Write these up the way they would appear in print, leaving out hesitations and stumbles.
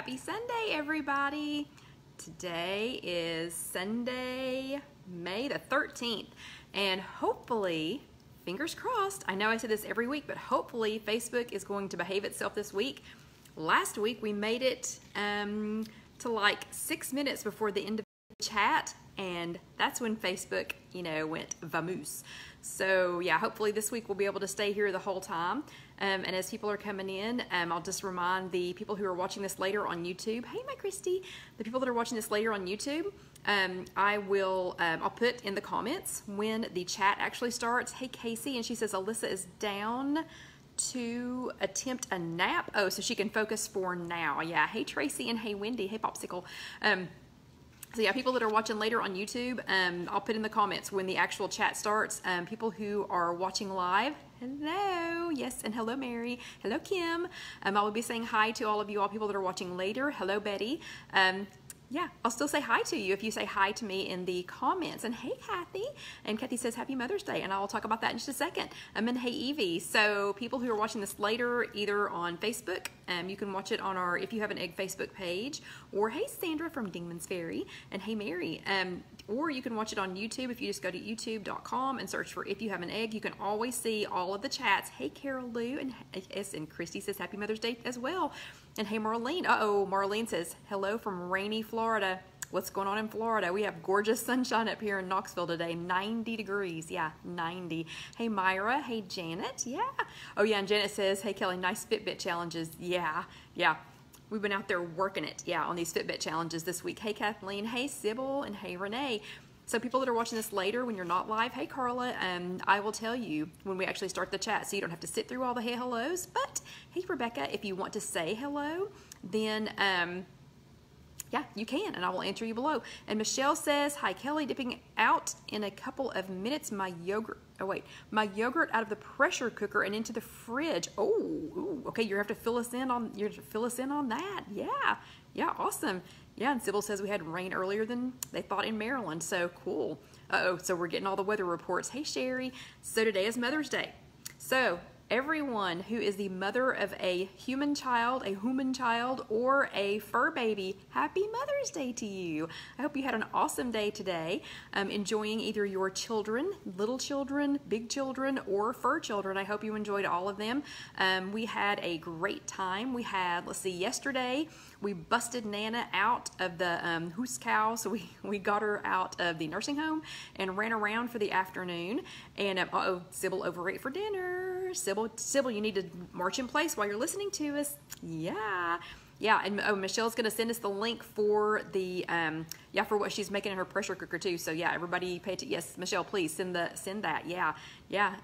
Happy Sunday, everybody. Today is Sunday, May the 13th, and hopefully, fingers crossed, I know I say this every week, but hopefully Facebook is going to behave itself this week. Last week, we made it to like 6 minutes before the end of the chat, and that's when Facebook, went vamoose. So yeah, hopefully this week we'll be able to stay here the whole time. And as people are coming in, I'll just remind the people who are watching this later on YouTube. Hey, my Christy. The people that are watching this later on YouTube, I'll put in the comments when the chat actually starts. Hey, Casey, and she says Alyssa is down to attempt a nap. Oh, so she can focus for now. Yeah. Hey, Tracy, and hey, Wendy. Hey, Popsicle. So yeah, people that are watching later on YouTube, I'll put in the comments when the actual chat starts. People who are watching live, hello, yes, and hello, Mary, hello, Kim. I will be saying hi to all of you, all people that are watching later. Hello, Betty. Yeah, I'll still say hi to you if you say hi to me in the comments. And hey, Kathy. And Kathy says Happy Mother's Day, and I'll talk about that in just a second. And hey, Evie. So people who are watching this later, either on Facebook, you can watch it on our If You Have an Egg Facebook page, or hey, Sandra from Dingman's Ferry, and hey, Mary. Or you can watch it on YouTube if you just go to youtube.com and search for If You Have an Egg. You can always see all of the chats. Hey, Carol Lou, and Christy says Happy Mother's Day as well. And hey, Marlene. Marlene says hello from rainy Florida. What's going on in Florida? We have gorgeous sunshine up here in Knoxville today, 90 degrees. Yeah, 90. Hey, Myra. Hey, Janet. Yeah. Oh, yeah, and Janet says, hey, Kelly, nice Fitbit challenges. Yeah. We've been out there working it, on these Fitbit challenges this week. Hey, Kathleen. Hey, Sybil. And hey, Renee. So people that are watching this later when you're not live, hey, Carla, I will tell you when we actually start the chat, so you don't have to sit through all the hey hellos. But hey, Rebecca, if you want to say hello, then yeah, you can, and I will answer you below. And Michelle says, hi, Kelly, dipping out in a couple of minutes my yogurt out of the pressure cooker and into the fridge. Oh, okay, you have to fill us in on that. Yeah, awesome. Yeah, and Sybil says we had rain earlier than they thought in Maryland, so cool. So we're getting all the weather reports. Hey, Sherry. So today is Mother's Day. So everyone who is the mother of a human child, or a fur baby, happy Mother's Day to you. I hope you had an awesome day today, enjoying either your children, little children, big children, or fur children. I hope you enjoyed all of them. We had a great time. We had, yesterday, we busted Nana out of the hoose cow, so we got her out of the nursing home and ran around for the afternoon. And Sybil overate for dinner. Sybil, you need to march in place while you're listening to us. Yeah, and Michelle's gonna send us the link for the for what she's making in her pressure cooker too. So yeah, everybody pay attention. Yes, Michelle, please send that. Yeah.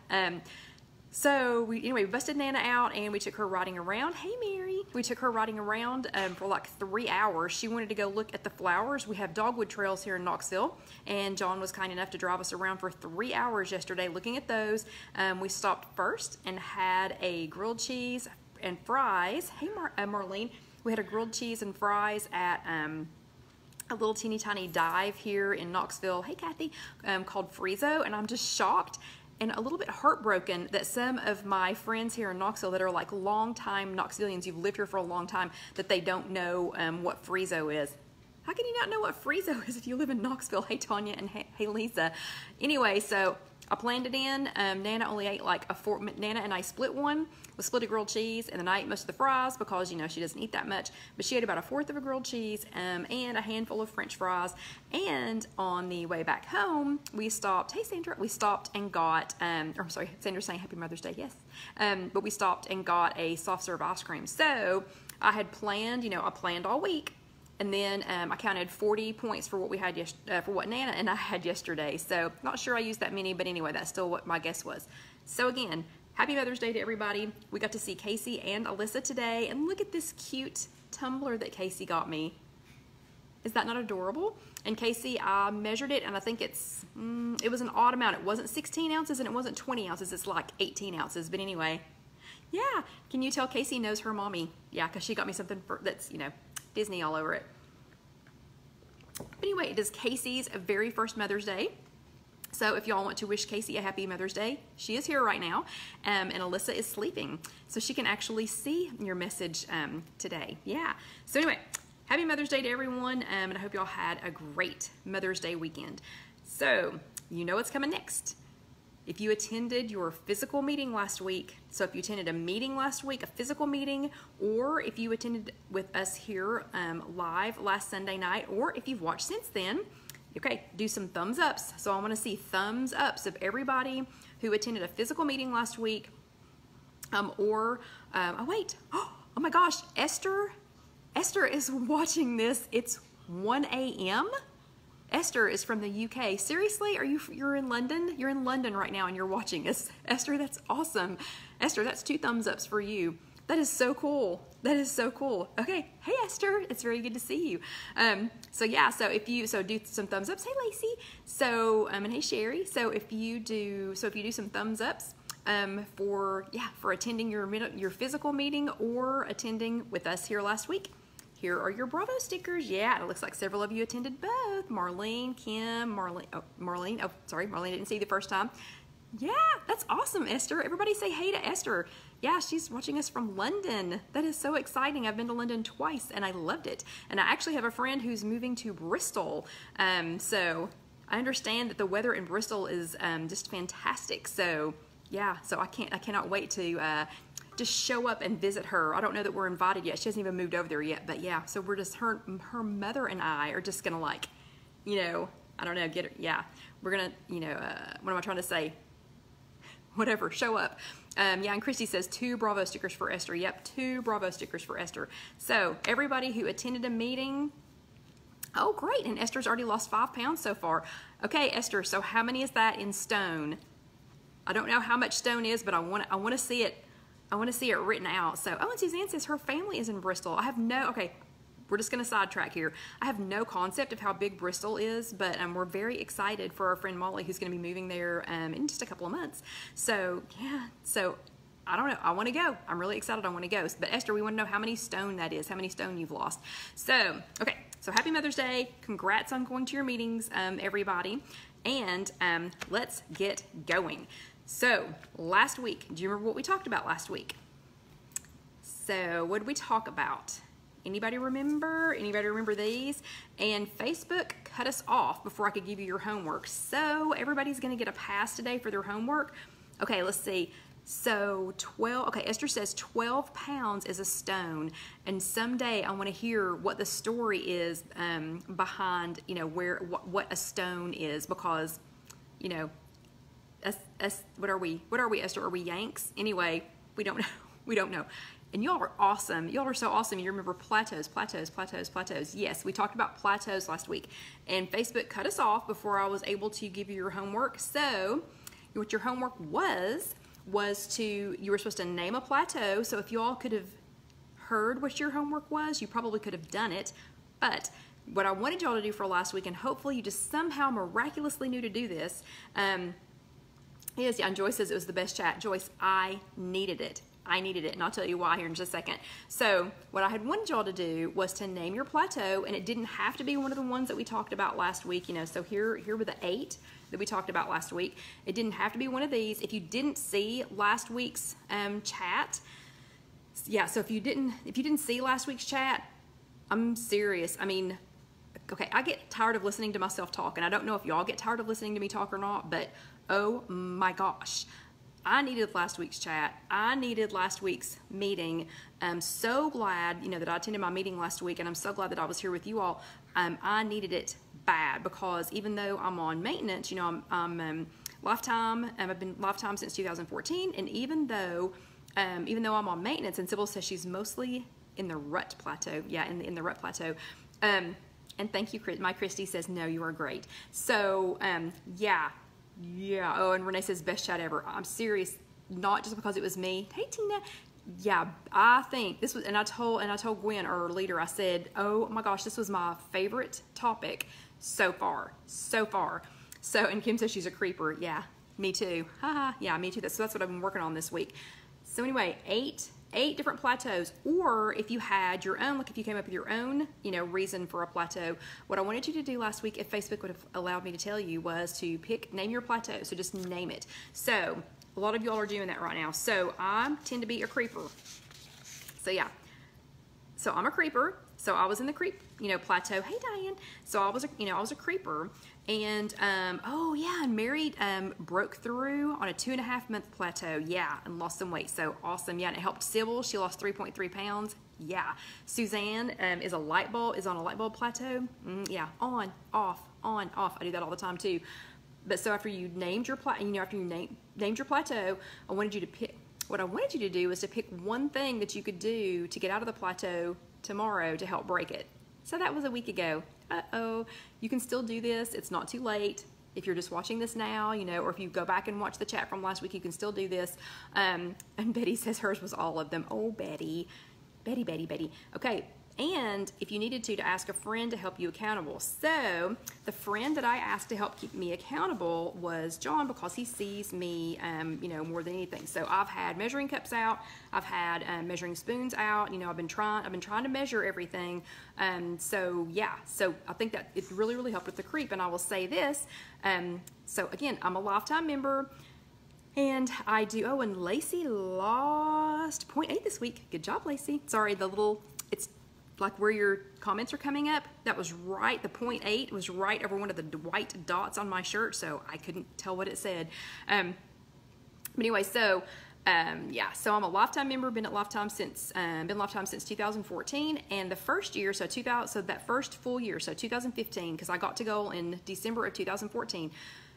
So we busted Nana out and we took her riding around. Hey, Mary. We took her riding around for like 3 hours. She wanted to go look at the flowers. We have dogwood trails here in Knoxville, and John was kind enough to drive us around for 3 hours yesterday looking at those. We stopped first and had a grilled cheese and fries. Hey, Marlene. We had a grilled cheese and fries at a little teeny tiny dive here in Knoxville. Hey, Kathy, called Friezo, and I'm just shocked and a little bit heartbroken that some of my friends here in Knoxville that are like long-time Knoxvillians, you've lived here for a long time, that they don't know what Friezo is. How can you not know what Friezo is if you live in Knoxville? Hey, Tanya, and hey, Lisa. Anyway, so I planned it in. Nana only ate like Nana and I split one. We split a grilled cheese, and then I ate most of the fries because, she doesn't eat that much. But she ate about 1/4 of a grilled cheese and a handful of French fries. And on the way back home, we stopped. Hey, Sandra. We stopped and got, I'm sorry, Sandra's saying Happy Mother's Day, yes. But we stopped and got a soft serve ice cream. So I had planned, I planned all week. And then I counted 40 points for what we had for what Nana and I had yesterday. So not sure I used that many, but anyway, that's still what my guess was. So again, happy Mother's Day to everybody. We got to see Casey and Alyssa today, and look at this cute tumbler that Casey got me. Is that not adorable? And Casey, I measured it, and I think it was an odd amount. It wasn't 16 ounces and it wasn't 20 ounces. It's like 18 ounces. But anyway, yeah. Can you tell Casey knows her mommy? Yeah, because she got me something that's, Disney all over it. But anyway, it is Casey's very first Mother's Day. So if y'all want to wish Casey a happy Mother's Day, she is here right now, and Alyssa is sleeping, so she can actually see your message today. Yeah. So anyway, happy Mother's Day to everyone, and I hope y'all had a great Mother's Day weekend. So you know what's coming next. If you attended your physical meeting last week, so if you attended a meeting last week, a physical meeting, or if you attended with us here live last Sunday night, or if you've watched since then, okay, do some thumbs ups. So I want to see thumbs ups of everybody who attended a physical meeting last week. Oh wait, oh my gosh, Esther is watching this. It's 1 a.m. Esther is from the UK. Seriously, you're in London? You're in London right now and you're watching us. Esther, that's awesome. Esther, that's 2 thumbs ups for you. That is so cool. That is so cool. Okay, hey Esther, it's very good to see you. So yeah, so do some thumbs ups. Hey Lacey. So and hey Sherry. So if you do some thumbs ups for attending your physical meeting or attending with us here last week. Here are your Bravo stickers. Yeah, it looks like several of you attended both. Marlene, Kim, Marlene. Oh, sorry, Marlene didn't see you the first time. Yeah, that's awesome, Esther. Everybody say hey to Esther. Yeah, she's watching us from London. That is so exciting. I've been to London twice and I loved it. And I actually have a friend who's moving to Bristol. So I understand that the weather in Bristol is just fantastic. So yeah, so I cannot wait to just show up and visit her. I don't know that we're invited yet. She hasn't even moved over there yet, but yeah, so we're just, her mother and I are just gonna I don't know, get her, yeah. We're gonna, what am I trying to say? Whatever, show up. Yeah, and Christy says 2 Bravo stickers for Esther. Yep, 2 Bravo stickers for Esther. So everybody who attended a meeting, oh great, and Esther's already lost 5 pounds so far. Okay, Esther, so how many is that in stone? I don't know how much stone is, but I want to see it. I want to see it written out. So, oh, and Suzanne says her family is in Bristol. Okay, we're just going to sidetrack here. I have no concept of how big Bristol is, but we're very excited for our friend Molly who's going to be moving there in just a couple of months. So, yeah, so I don't know. I want to go. I'm really excited. I want to go. But Esther, we want to know how many stone that is, how many stone you've lost. So, okay, so happy Mother's Day. Congrats on going to your meetings, everybody. And let's get going. So, last week, do you remember what we talked about last week? So, what did we talk about? Anybody remember? Anybody remember these? And Facebook cut us off before I could give you your homework. So, everybody's going to get a pass today for their homework. Okay, let's see. So, Esther says 12 pounds is a stone. And someday I want to hear what the story is behind, what a stone is, because, what are we, Esther? Are we Yanks? Anyway, we don't know. We don't know. And y'all are awesome. Y'all are so awesome. You remember plateaus. Yes, we talked about plateaus last week. And Facebook cut us off before I was able to give you your homework. So what your homework was you were supposed to name a plateau. So if y'all could have heard what your homework was, you probably could have done it. But what I wanted y'all to do for last week, and hopefully you just somehow miraculously knew to do this, and Joyce says it was the best chat. Joyce, I needed it. And I'll tell you why here in just a second. So what I had wanted y'all to do was to name your plateau, and it didn't have to be one of the ones that we talked about last week, So here were the 8 that we talked about last week. It didn't have to be one of these. If you didn't see last week's chat, yeah. So if you didn't see last week's chat, I'm serious. I mean, okay, I get tired of listening to myself talk, and I don't know if y'all get tired of listening to me talk or not, but oh my gosh, I needed last week's chat. I needed last week's meeting. I'm so glad, that I attended my meeting last week, and I'm so glad that I was here with you all. I needed it bad, because even though I'm on maintenance, I'm lifetime. I've been lifetime since 2014, and even though I'm on maintenance, and Sybil says she's mostly in the rut plateau. Yeah, in the rut plateau. And thank you, my Christy says, no, you are great. So, yeah. Oh, and Renee says, best chat ever. I'm serious, not just because it was me. Hey, Tina. Yeah, I think this was, and I told Gwen, our leader, I said, oh my gosh, this was my favorite topic so far. So, and Kim says she's a creeper. Yeah, me too. Haha. Yeah, me too. So that's what I've been working on this week. So anyway, 8 8 different plateaus. Or if you had your own, like if you came up with your own, reason for a plateau, what I wanted you to do last week, if Facebook would have allowed me to tell you, was to name your plateau. So just name it. So a lot of y'all are doing that right now. So I tend to be a creeper. So yeah. So I'm a creeper. So I was in the creep, plateau. Hey, Diane. So I was a creeper. And, oh yeah, and Mary, broke through on a 2.5 month plateau. Yeah. And lost some weight. So awesome. Yeah. And it helped Sybil. She lost 3.3 pounds. Yeah. Suzanne, is on a light bulb plateau. Yeah. On, off, on, off. I do that all the time too. But so after you named your named your plateau, I wanted you to pick, what I wanted you to do is to pick one thing that you could do to get out of the plateau tomorrow to help break it. So that was a week ago. Uh-oh. You can still do this. It's not too late. If you're just watching this now, or if you go back and watch the chat from last week, you can still do this. And Betty says hers was all of them. Oh, Betty. Betty. Okay. And if you needed to ask a friend to help you accountable. So the friend that I asked to help keep me accountable was John, because he sees me, more than anything. So I've had measuring cups out. I've had measuring spoons out. I've been trying to measure everything. So yeah, so I think that it really, really helped with the creep. And I will say this. So again, I'm a lifetime member. And I do, oh, and Lacey lost 0.8 this week. Good job, Lacey. Sorry, it's like where your comments are coming up, that was right. The 0.8 was right over one of the white dots on my shirt, so I couldn't tell what it said. But anyway, so yeah, so I'm a lifetime member. Been Lifetime since 2014, and the first year, so that first full year, so 2015, because I got to go in December of 2014.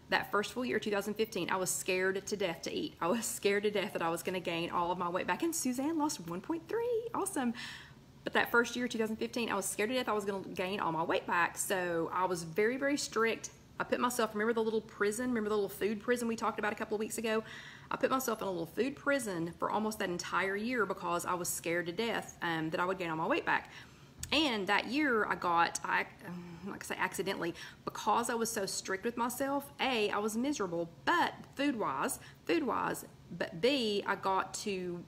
That first full year, 2015, I was scared to death to eat. I was scared to death that I was going to gain all of my weight back, and Suzanne lost 1.3. Awesome. But that first year, 2015, I was scared to death I was going to gain all my weight back. So I was very, very strict. I put myself, remember the little food prison we talked about a couple of weeks ago? I put myself in a little food prison for almost that entire year because I was scared to death that I would gain all my weight back. And that year accidentally, because I was so strict with myself, A, I was miserable, but food-wise, but B, I got too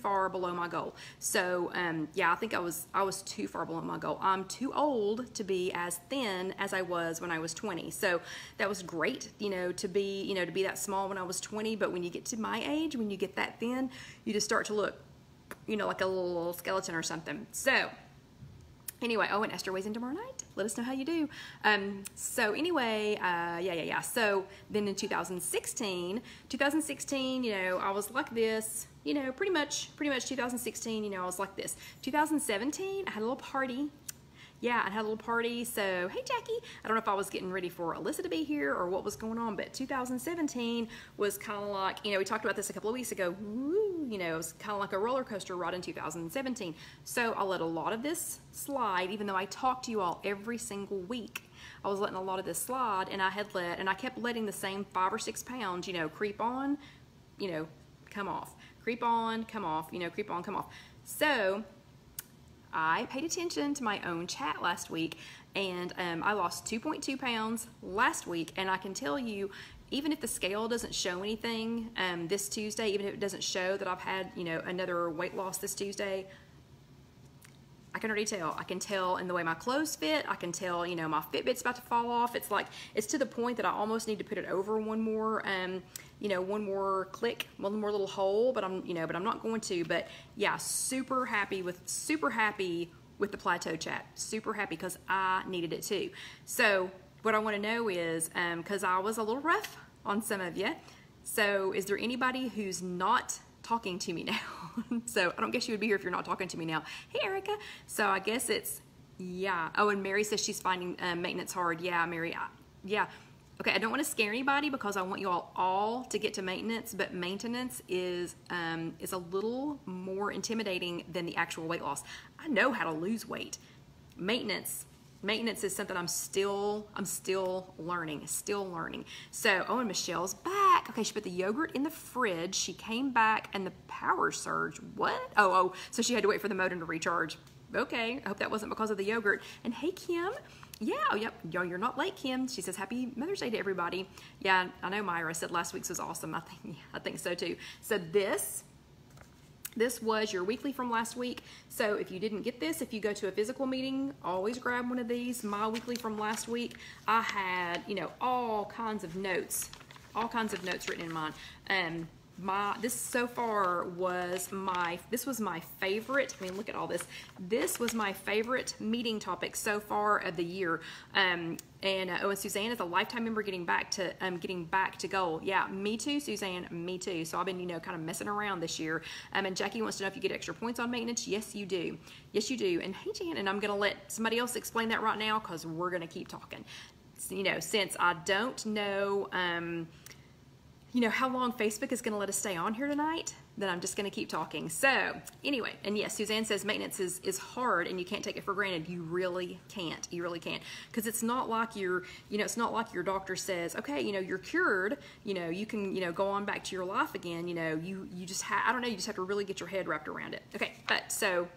far below my goal. So, yeah, I think I was too far below my goal. I'm too old to be as thin as I was when I was 20. So that was great, to be that small when I was 20. But when you get to my age, when you get that thin, you just start to look, like a little skeleton or something. So anyway, oh, and Esther weighs in tomorrow night. Let us know how you do. So anyway, yeah. So then in 2016, I was like this, pretty much 2016, I was like this. 2017, I had a little party. Yeah, I had a little party. So, hey, Jackie. I don't know if I was getting ready for Alyssa to be here or what was going on, but 2017 was kind of like, we talked about this a couple of weeks ago. Woo, it was kind of like a roller coaster ride in 2017. So I let a lot of this slide, even though I talk to you all every single week. I was letting a lot of this slide, and I kept letting the same 5 or 6 pounds, creep on, come off. Creep on, come off, creep on, come off. So I paid attention to my own chat last week, and I lost 2.2 pounds last week, and I can tell you, even if the scale doesn't show anything this Tuesday, even if it doesn't show that I've had, another weight loss this Tuesday, I can already tell. I can tell in the way my clothes fit. I can tell, my Fitbit's about to fall off. It's like, it's to the point that I almost need to put it over one more click, one more little hole, but I'm not going to. But yeah, super happy with the plateau chat. Super happy because I needed it too. So what I want to know is, because I was a little rough on some of you. So is there anybody who's not talking to me now? So I don't guess you would be here if you're not talking to me now. Hey, Erica. So I guess it's, yeah. Oh, and Mary says she's finding maintenance hard. Yeah, Mary. Yeah. Okay, I don't want to scare anybody because I want you all to get to maintenance, but maintenance is a little more intimidating than the actual weight loss. I know how to lose weight. Maintenance is something I'm still learning. So, oh, and Michelle's back. Okay, she put the yogurt in the fridge. She came back and the power surge. What? Oh, so she had to wait for the modem to recharge. Okay, I hope that wasn't because of the yogurt. And hey, Kim. Yeah, oh, yep. Yo, you're not late, Kim. She says, Happy Mother's Day to everybody. Yeah, I know Myra said last week's was awesome. I think so too. So this This was your weekly from last week. So if you didn't get this, if you go to a physical meeting, always grab one of these. My weekly from last week, I had, you know, all kinds of notes written in mine. This so far was this was my favorite. I mean, look at all this. This was my favorite meeting topic so far of the year. And Suzanne is a lifetime member getting back to goal. Yeah, me too, Suzanne, me too. So I've been, you know, kind of messing around this year. And Jackie wants to know if you get extra points on maintenance. Yes, you do. Yes, you do. And hey, Jan, and I'm going to let somebody else explain that right now because we're going to keep talking. So, you know, since I don't know, you know, how long Facebook is going to let us stay on here tonight, then I'm just going to keep talking. So anyway, and yes, Suzanne says maintenance is hard and you can't take it for granted. You really can't. You really can't. Because it's not like it's not like your doctor says, okay, you know, you're cured, you know, you can, you know, go on back to your life again. You know, you just I don't know, you just have to really get your head wrapped around it. Okay, but so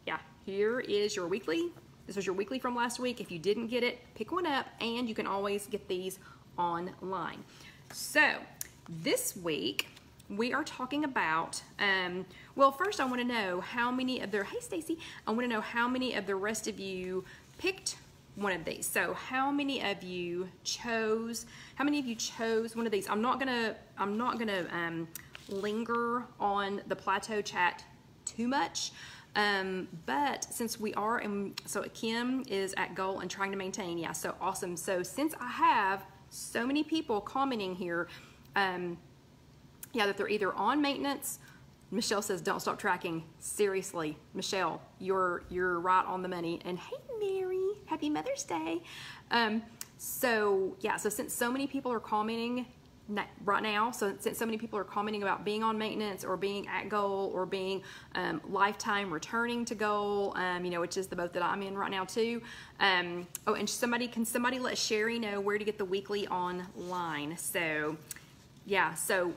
yeah, here is your weekly. This was your weekly from last week. If you didn't get it, pick one up, and you can always get these online. So this week we are talking about well, first I want to know how many of the, hey Stacy, I want to know how many of the rest of you picked one of these. So how many of you chose one of these? I'm not gonna linger on the plateau chat too much. But since we are in, so Kim is at goal and trying to maintain. Yeah, so awesome. So since I have so many people commenting here, yeah, that they're either on maintenance. Michelle says, don't stop tracking. Seriously, Michelle, you're right on the money. And hey, Mary, happy Mother's Day. So yeah, so since so many people are commenting right now, so since so many people are commenting about being on maintenance or being at goal or being lifetime returning to goal, you know, which is the boat that I'm in right now too. Oh, and can somebody let Sherry know where to get the weekly online? So yeah, so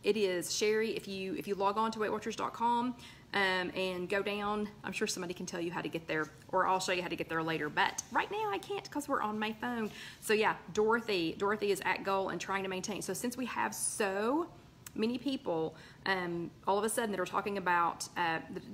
it is Sherry. If you log on to WeightWatchers.com and go down, I'm sure somebody can tell you how to get there, or I'll show you how to get there later. But right now I can't because we're on my phone. So yeah, Dorothy is at goal and trying to maintain. So since we have so many people all of a sudden that are talking about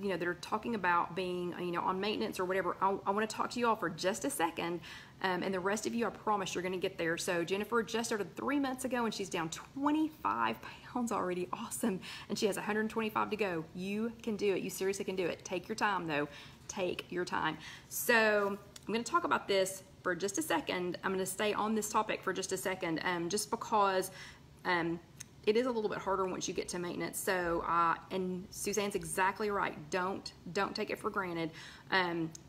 you know, that are talking about being, you know, on maintenance or whatever, I want to talk to you all for just a second. And the rest of you, I promise you're going to get there. So Jennifer just started 3 months ago and she's down 25 pounds already. Awesome. And she has 125 to go. You can do it. You seriously can do it. Take your time though. Take your time. So I'm going to talk about this for just a second. I'm going to stay on this topic for just a second, just because it is a little bit harder once you get to maintenance. So, and Suzanne's exactly right. Don't take it for granted.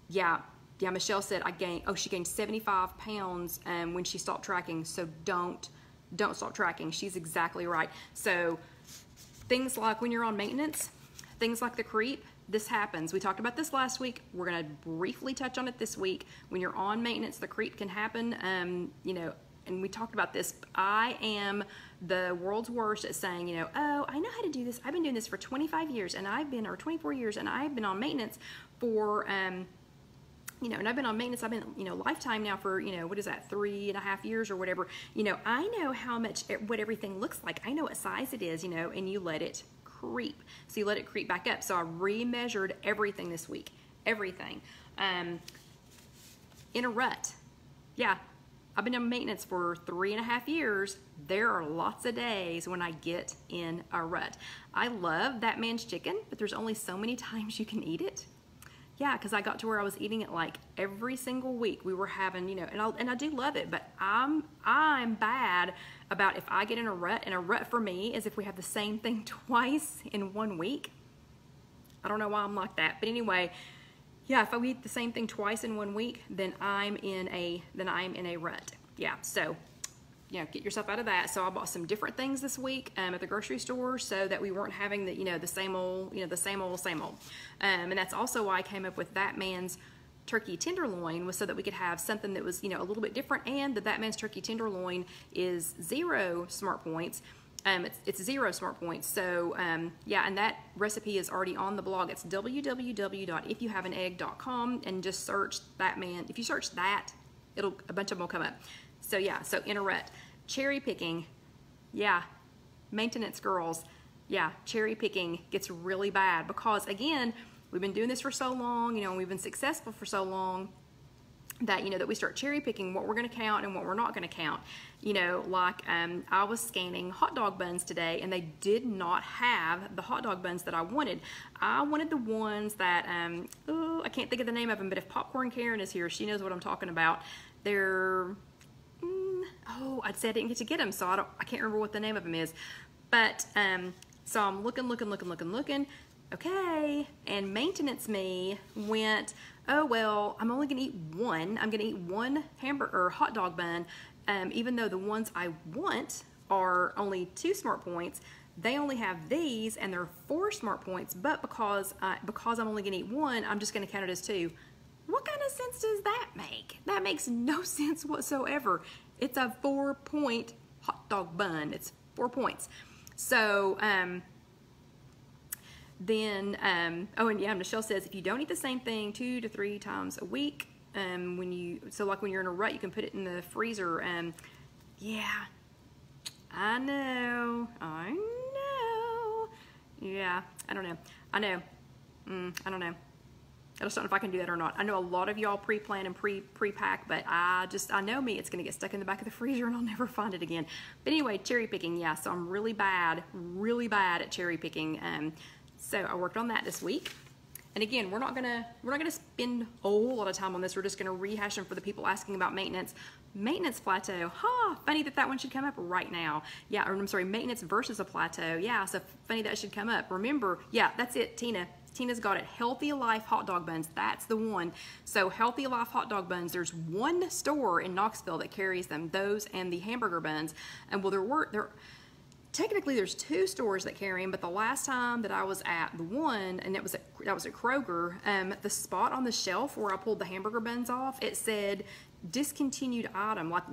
Yeah, Michelle said she gained 75 pounds when she stopped tracking. So don't stop tracking. She's exactly right. So things like when you're on maintenance, things like the creep, this happens. We talked about this last week. We're going to briefly touch on it this week. When you're on maintenance, the creep can happen. You know, and we talked about this. I am the world's worst at saying, you know, oh, I know how to do this. I've been doing this for 25 years and or 24 years, and I've been on maintenance for, you know, and I've been on maintenance, I've been, you know, lifetime now for, you know, what is that, 3.5 years or whatever. You know, I know what everything looks like. I know what size it is, you know, and you let it creep. So you let it creep back up. So I remeasured everything this week, everything. In a rut. Yeah, I've been on maintenance for 3.5 years. There are lots of days when I get in a rut. I love That Man's Chicken, but there's only so many times you can eat it. Yeah, because I got to where I was eating it like every single week. We were having, you know, and I do love it, but I'm bad about if I get in a rut, and a rut for me is if we have the same thing twice in 1 week. I don't know why I'm like that, but anyway, yeah, if I eat the same thing twice in 1 week, then I'm in a rut. Yeah, so, you know, get yourself out of that. So I bought some different things this week at the grocery store so that we weren't having the, you know, the same old. And that's also why I came up with That Man's Turkey Tenderloin, was so that we could have something that was, you know, a little bit different, and That Man's Turkey Tenderloin is 0 smart points. It's 0 smart points. So yeah, and that recipe is already on the blog. It's www.IfYouHaveAnEgg.com, and just search That Man. If you search that, a bunch of them will come up. So yeah, so in a rut. Cherry picking, yeah, maintenance girls. yeah, cherry picking gets really bad because, again, we've been doing this for so long, and we've been successful for so long that, that we start cherry picking what we're going to count and what we're not going to count. Like I was scanning hot dog buns today, and they did not have the hot dog buns that I wanted. I wanted the ones that, I can't think of the name of them, but if Popcorn Karen is here, she knows what I'm talking about. They're, I'd say I didn't get to get them, so I can't remember what the name of them is. But, so I'm looking. Okay, and maintenance me went, oh, well, I'm only going to eat one. I'm going to eat one hamburger or hot dog bun, even though the ones I want are only 2 smart points. They only have these, and they're 4 smart points, but because I'm only going to eat one, I'm just going to count it as 2. What kind of sense does that make? That makes no sense whatsoever. It's a 4-point hot dog bun. It's 4 points. So, then, oh, and yeah, Michelle says, if you don't eat the same thing 2 to 3 times a week, like when you're in a rut, you can put it in the freezer. Yeah, I know. Yeah, I don't know. I don't know. I just don't know if I can do that or not. I know a lot of y'all pre-plan and pre-pack, but I know me, it's going to get stuck in the back of the freezer and I'll never find it again. But anyway, cherry picking, yeah, so I'm really bad at cherry picking. So I worked on that this week. And again, we're not gonna spend a whole lot of time on this. We're just gonna rehash them for the people asking about maintenance. Maintenance plateau. Funny that one should come up right now. Yeah, or I'm sorry, maintenance versus a plateau. Yeah, so funny that should come up. Remember, yeah, that's it, Tina. Tina's got it. Healthy Life hot dog buns. That's the one. So Healthy Life hot dog buns, there's one store in Knoxville that carries them, those and the hamburger buns. And well, technically there's 2 stores that carry them, but the last time that I was at the one, and that was at Kroger, the spot on the shelf where I pulled the hamburger buns off, it said discontinued item, like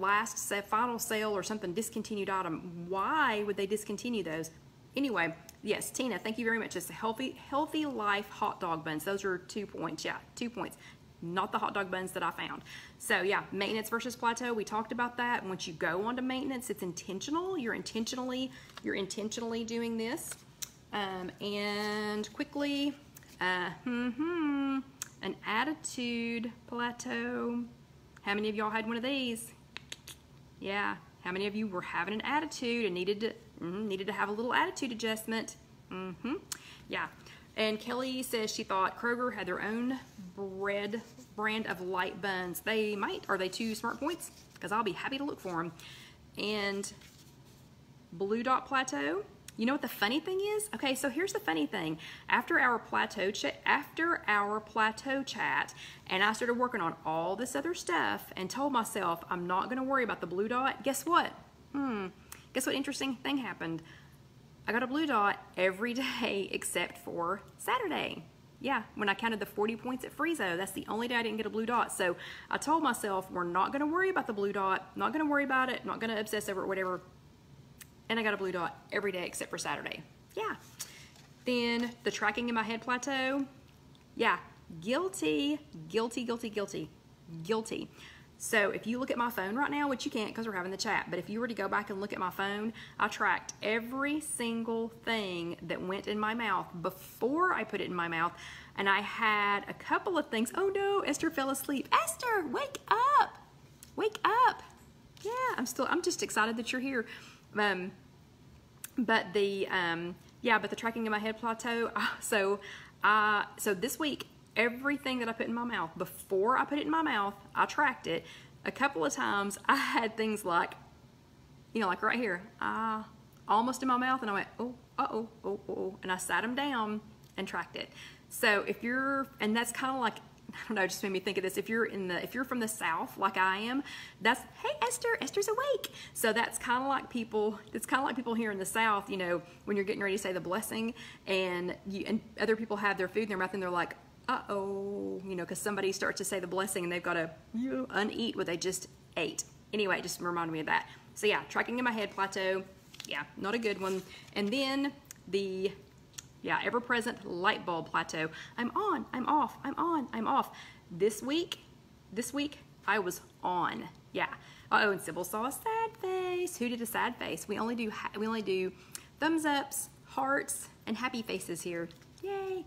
final sale or something, discontinued item. Why would they discontinue those? Anyway, yes, Tina, thank you very much. It's Healthy Life hot dog buns. Those are 2 points. Yeah, 2 points. Not the hot dog buns that I found. So yeah, maintenance versus plateau, we talked about that. Once you go onto maintenance, it's intentional. You're intentionally doing this. And quickly, an attitude plateau. How many of y'all had one of these? Yeah, how many of you were having an attitude and needed to have a little attitude adjustment? Yeah. And Kelly says she thought Kroger had their own brand of light buns. They might. Are they 2 smart points? Because I'll be happy to look for them. And Blue Dot Plateau. You know what the funny thing is? Okay, so here's the funny thing. After our plateau chat, and I started working on all this other stuff and told myself I'm not going to worry about the blue dot. Guess what? Guess what interesting thing happened? I got a blue dot every day except for Saturday. Yeah, when I counted the 40 points at Friezo, that's the only day I didn't get a blue dot. So I told myself, we're not going to worry about the blue dot, not going to worry about it, not going to obsess over it, whatever. And I got a blue dot every day except for Saturday. Yeah. Then the tracking in my head plateau. Yeah, guilty. So if you look at my phone right now, which you can't because we're having the chat, but if you were to go back and look at my phone, I tracked every single thing that went in my mouth before I put it in my mouth. And I had a couple of things. Oh no, Esther fell asleep. Esther, wake up. Wake up. Yeah, I'm just excited that you're here. But the tracking in my head plateau. So this week, everything that I put in my mouth, before I put it in my mouth, I tracked it. A couple of times I had things like, like right here, almost in my mouth, and I went, oh, and I sat them down and tracked it. So and that's kind of like, I don't know, it just made me think of this. If you're from the South, like I am, that's, hey, Esther's awake. So that's kind of like people here in the South, when you're getting ready to say the blessing and other people have their food in their mouth and they're like, uh-oh, because somebody starts to say the blessing and they've got to uneat what they just ate. Anyway, it just reminded me of that. So yeah, tracking in my head plateau, yeah, not a good one. And then the ever-present light bulb plateau. I'm on, I'm off, I'm on, I'm off. This week, I was on. Yeah. Uh-oh, and Sybil saw a sad face. Who did a sad face? We only do thumbs ups, hearts, and happy faces here. Yay.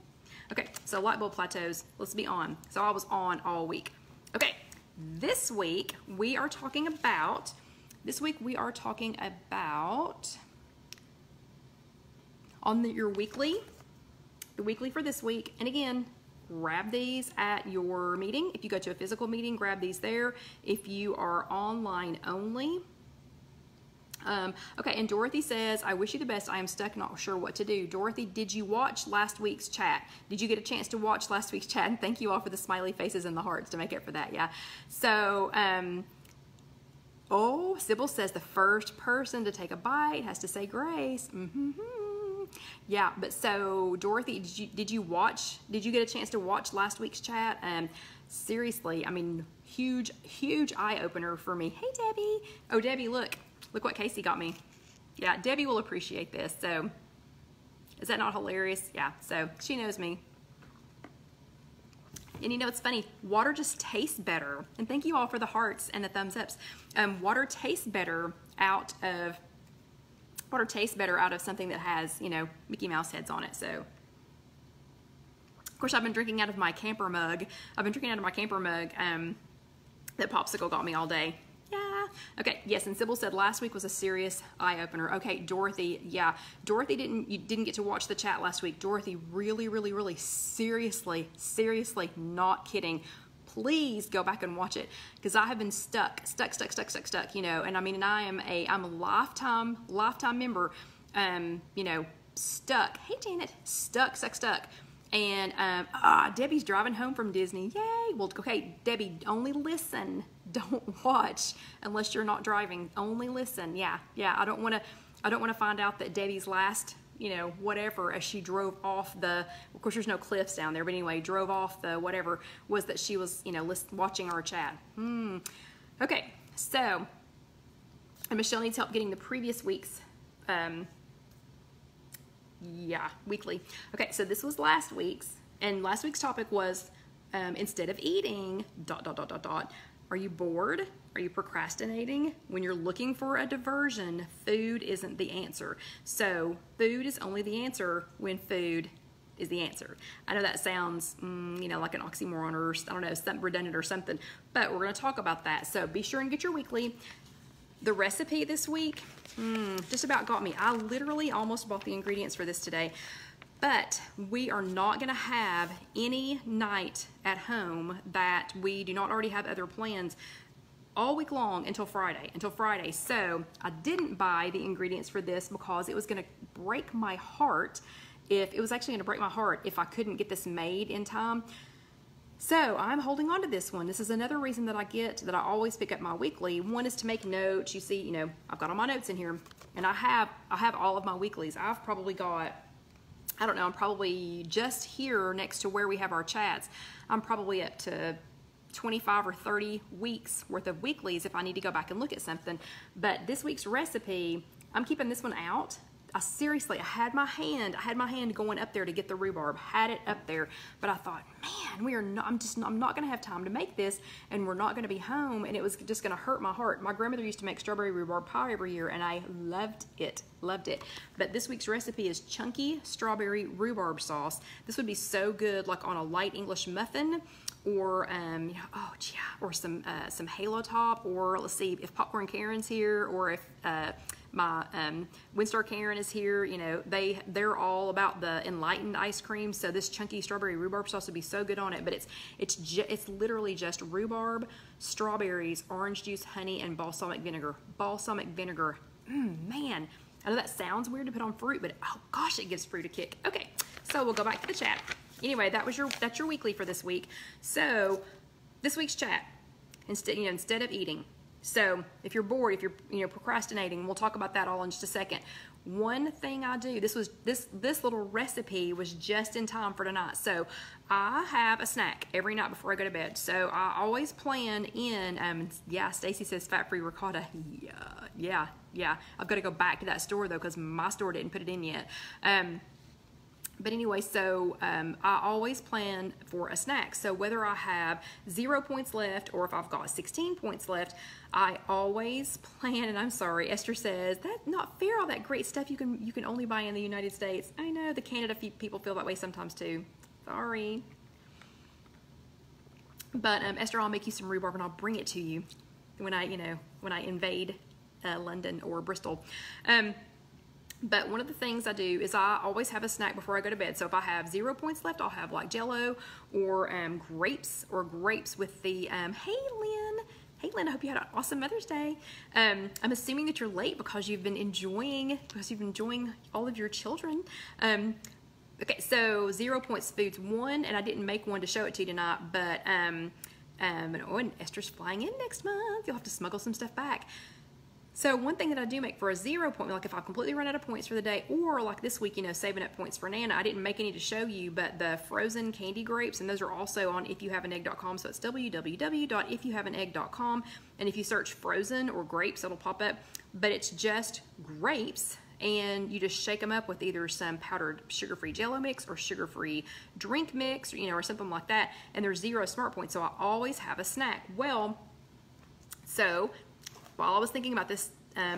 Okay, so light bulb plateaus, let's be on. So I was on all week. Okay, this week we are talking about, your weekly, the weekly for this week. And again, grab these at your meeting. If you go to a physical meeting, grab these there. If you are online only. Okay, and Dorothy says, I wish you the best. I am stuck, not sure what to do. Dorothy, did you watch last week's chat? Did you get a chance to watch last week's chat? And thank you all for the smiley faces and the hearts to make up for that, yeah. So, oh, Sybil says the first person to take a bite has to say grace. Yeah, but so Dorothy, did you get a chance to watch last week's chat? Seriously, I mean, huge eye opener for me. Hey, Debbie. Oh, Debbie, look what Casey got me. Yeah, Debbie will appreciate this. So, is that not hilarious? Yeah, so she knows me. And you know, it's funny, water just tastes better. And thank you all for the hearts and the thumbs ups. Water tastes better out of something that has, you know, Mickey Mouse heads on it. So, of course, I've been drinking out of my camper mug. That Popsicle got me all day. Yeah. Okay. Yes. And Sybil said last week was a serious eye opener. Okay, Dorothy. Yeah, Dorothy didn't get to watch the chat last week. Dorothy, really, seriously, not kidding. Please go back and watch it, because I have been stuck, you know, and I mean, and I'm a lifetime member, you know, stuck. Hey, Janet, stuck. And Debbie's driving home from Disney. Yay! Well, okay, Debbie, only listen. Don't watch unless you're not driving. Only listen. Yeah. I don't want to find out that Debbie's last, you know, whatever, as she drove off of course there's no cliffs down there, but anyway, drove off the whatever, was that she was, you know, watching our chat. Okay, so, and Michelle needs help getting the previous week's, weekly. Okay, so this was last week's, and last week's topic was, instead of eating, ... Are you bored? Are you procrastinating? When you're looking for a diversion, food isn't the answer. So food is only the answer when food is the answer. I know that sounds, you know, like an oxymoron, or I don't know, something redundant or something, but we're going to talk about that. So be sure and get your weekly. The recipe this week just about got me. I literally almost bought the ingredients for this today. But we are not going to have any night at home that we do not already have other plans all week long until Friday. So I didn't buy the ingredients for this because it was going to break my heart if I couldn't get this made in time. So I'm holding on to this one. This is another reason that I always pick up my weekly. One is to make notes. You see, you know, I've got all my notes in here, and I have all of my weeklies. I've probably got, I don't know, I'm probably just here next to where we have our chats. I'm probably up to 25 or 30 weeks worth of weeklies if I need to go back and look at something. But this week's recipe, I'm keeping this one out. I had my hand going up there to get the rhubarb, had it up there, but I thought, man, I'm not gonna have time to make this, and we're not gonna be home, and it was just gonna hurt my heart. My grandmother used to make strawberry rhubarb pie every year, and I loved it. But this week's recipe is chunky strawberry rhubarb sauce. This would be so good, like on a light English muffin, or or some Halo Top, or let's see if Popcorn Karen's here, or if my Windstar Karen is here. You know, they're all about the enlightened ice cream, so this chunky strawberry rhubarb sauce would be so good on it. But it's literally just rhubarb, strawberries, orange juice, honey, and balsamic vinegar. Man, I know that sounds weird to put on fruit, but oh gosh, it gives fruit a kick. Okay, so we'll go back to the chat. Anyway, that's your weekly for this week. So this week's chat, instead of eating. So if you're bored, if you're procrastinating, we'll talk about that all in just a second. One thing I do, this little recipe was just in time for tonight. So I have a snack every night before I go to bed. So I always plan in, Stacy says fat-free ricotta. Yeah. I've got to go back to that store though, because my store didn't put it in yet. But anyway, so I always plan for a snack. So whether I have 0 points left or if I've got 16 points left, I always plan. And I'm sorry, Esther says that's not fair. All that great stuff you can only buy in the United States. I know the Canada people feel that way sometimes too. Sorry. But Esther, I'll make you some rhubarb and I'll bring it to you when I invade London or Bristol. But one of the things I do is I always have a snack before I go to bed. So if I have 0 points left, I'll have like Jell-O or grapes with the, hey Lynn, I hope you had an awesome Mother's Day. I'm assuming that you're late because you've been enjoying all of your children. Okay, so 0 points foods 1, and I didn't make one to show it to you tonight, but, and Esther's flying in next month. You'll have to smuggle some stuff back. So one thing that I do make for a 0 point, like if I completely run out of points for the day, or like this week, saving up points for Nana, I didn't make any to show you, but the frozen candy grapes, and those are also on IfYouHaveAnEgg.com, so it's www.IfYouHaveAnEgg.com, and if you search frozen or grapes, it'll pop up, but it's just grapes, and you just shake them up with either some powdered sugar-free Jell-O mix or sugar-free drink mix, or something like that, and there's 0 smart points, so I always have a snack. Well, so while I was thinking about this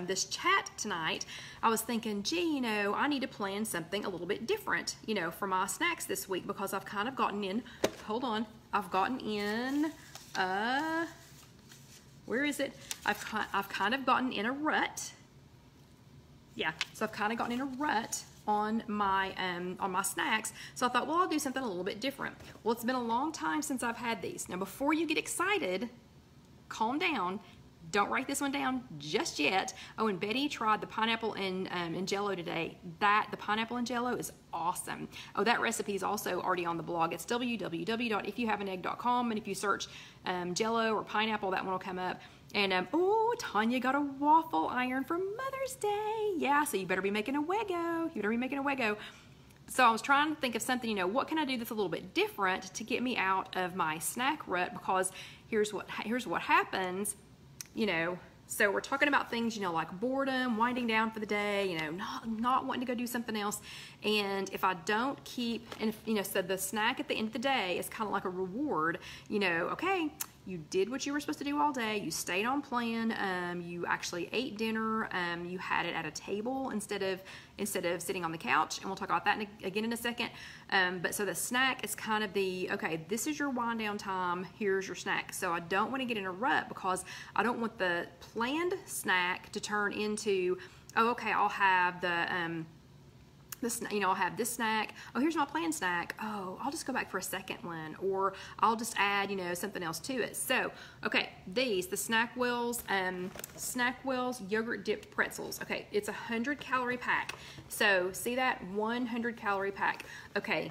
this chat tonight, I was thinking, gee, I need to plan something a little bit different, for my snacks this week, because I've kind of gotten in, I've gotten in, where is it? I've kind of gotten in a rut. Yeah, so I've kind of gotten in a rut on my snacks. So I thought, well, I'll do something a little bit different. Well, it's been a long time since I've had these. Now, before you get excited, calm down. Don't write this one down just yet. Oh, and Betty tried the pineapple and Jell-O today. The pineapple and Jell-O is awesome. Oh, that recipe is also already on the blog. It's www.ifyouhaveanegg.com, and if you search Jell-O or pineapple, that one will come up. And oh, Tanya got a waffle iron for Mother's Day. Yeah, so you better be making a Wego. So I was trying to think of something, what can I do that's a little bit different to get me out of my snack rut? Because here's what happens. So we're talking about things, like boredom, winding down for the day, not wanting to go do something else. And if I don't keep, and so the snack at the end of the day is kind of like a reward, okay, you did what you were supposed to do all day. You stayed on plan. You actually ate dinner. You had it at a table instead of sitting on the couch. And we'll talk about that again in a second. But so the snack is kind of okay, this is your wind down time. Here's your snack. So I don't want to get in a rut because I don't want the planned snack to turn into, oh, okay, I'll have I'll have this snack. Oh, here's my planned snack. Oh, I'll just go back for a second one, or I'll just add, something else to it. So, okay, the Snack Wells yogurt dipped pretzels. Okay, it's a 100-calorie pack. So, see that? 100-calorie pack. Okay,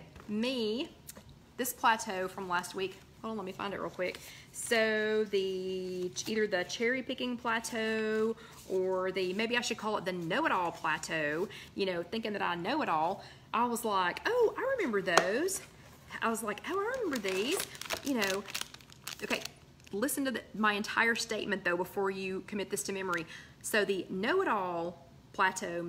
this plateau from last week. Hold on, let me find it real quick. So either the cherry picking plateau or maybe I should call it the know-it-all plateau, thinking that I know it all. I was like, oh, I remember those. I was like, oh, I remember these, Okay, listen to my entire statement though before you commit this to memory. So the know-it-all plateau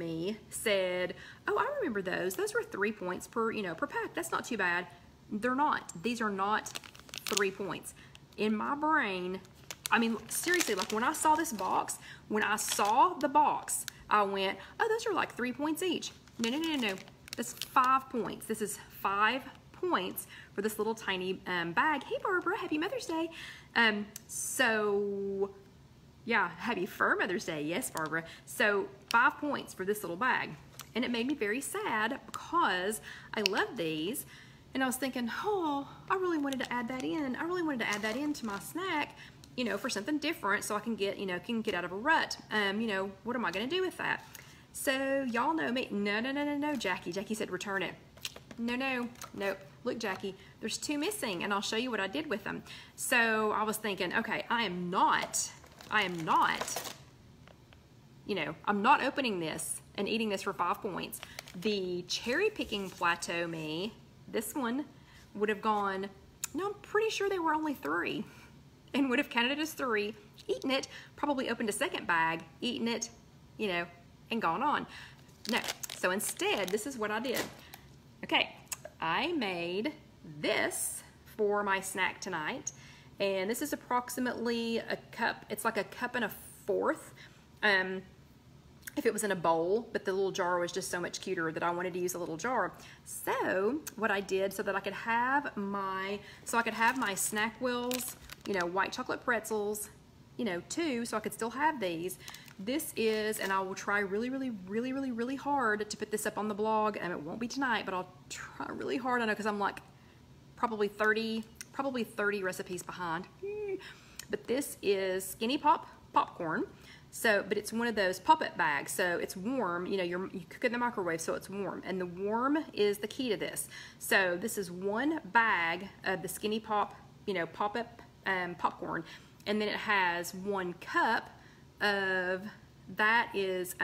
said, oh, I remember those. Those were 3 points per pack. That's not too bad. They're not. These are not 3 points. In my brain, I mean, seriously, like when I saw the box, I went, oh, those are like 3 points each. No. That's 5 points. This is 5 points for this little tiny bag. Hey, Barbara, happy Mother's Day. So, yeah, happy fur Mother's Day. Yes, Barbara. So, 5 points for this little bag. And it made me very sad because I love these. And I was thinking, oh, I really wanted to add that in. I really wanted to add that into my snack, for something different so I can get, can get out of a rut. What am I going to do with that? So y'all know me. No, Jackie. Jackie said return it. No. Look, Jackie, there's 2 missing, and I'll show you what I did with them. So I was thinking, okay, I'm not, I'm not opening this and eating this for 5 points. The cherry picking plateau this one would have gone, no, I'm pretty sure they were only 3, and would have counted it as 3, eaten it, probably opened a second bag, eaten it, and gone on. No, so instead, this is what I did. Okay, I made this for my snack tonight. And this is approximately a cup. It's like a cup and a fourth. If it was in a bowl, but the little jar was just so much cuter that I wanted to use a little jar. So what I did so that I could have my, snack wheels, you know, white chocolate pretzels, you know, too, so I could still have these. This is, and I will try really hard to put this up on the blog, and it won't be tonight, but I'll try really hard. I know, because I'm like probably 30 recipes behind. But this is Skinny Pop popcorn. So, but it's one of those pop-up bags, so it's warm. You know, you cook it in the microwave, so it's warm, and the warm is the key to this. So this is one bag of the Skinny Pop, you know, pop-up popcorn, and then it has 1 cup of that is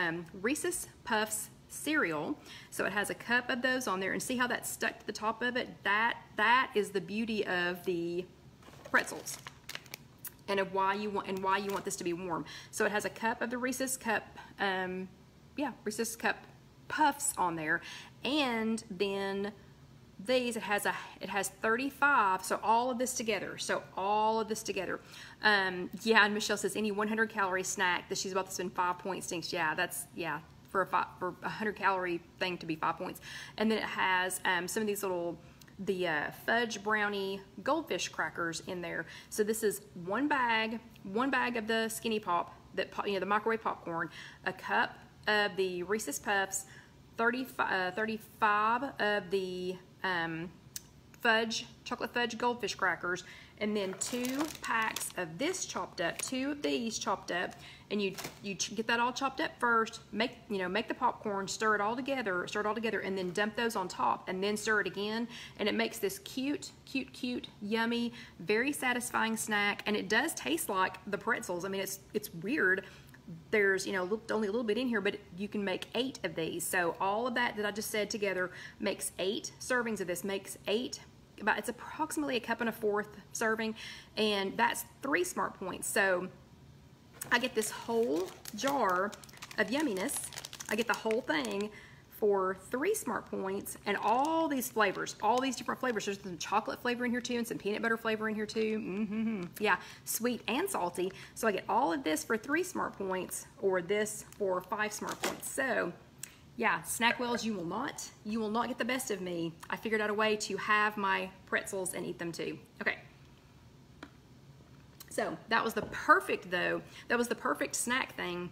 Reese's Puffs cereal. So it has a cup of those on there, and see how that's stuck to the top of it? That is the beauty of the pretzels, and of why you want this to be warm. So it has a cup of the Reese's Cup, Reese's Cup Puffs on there, and then these it has 35. So all of this together. Yeah, and Michelle says any 100 calorie snack that she's about to spend 5 points stinks. Yeah, that's for a 100 calorie thing to be 5 points. And then it has some of these little fudge brownie goldfish crackers in there. So this is one bag of the Skinny Pop, you know, the microwave popcorn, a cup of the Reese's Puffs, 35 of the chocolate fudge goldfish crackers, and then 2 packs of this chopped up, 2 of these chopped up, and you get that all chopped up first, make the popcorn, stir it all together, and then dump those on top, and then stir it again, and it makes this cute, yummy, very satisfying snack, and it does taste like the pretzels. I mean, it's weird. There's, you know, only a little bit in here, but you can make 8 of these. So all of that I just said together makes 8 servings of this, it's approximately a cup and a fourth serving, and that's 3 smart points. So I get this whole jar of yumminess. I get the whole thing for 3 smart points, and all these flavors, all these different flavors. There's some chocolate flavor in here too, and some peanut butter flavor in here too. Yeah, sweet and salty. So I get all of this for 3 smart points, or this for 5 smart points. So yeah, snack wheels, you will not get the best of me. I figured out a way to have my pretzels and eat them too. Okay. So that was the perfect snack thing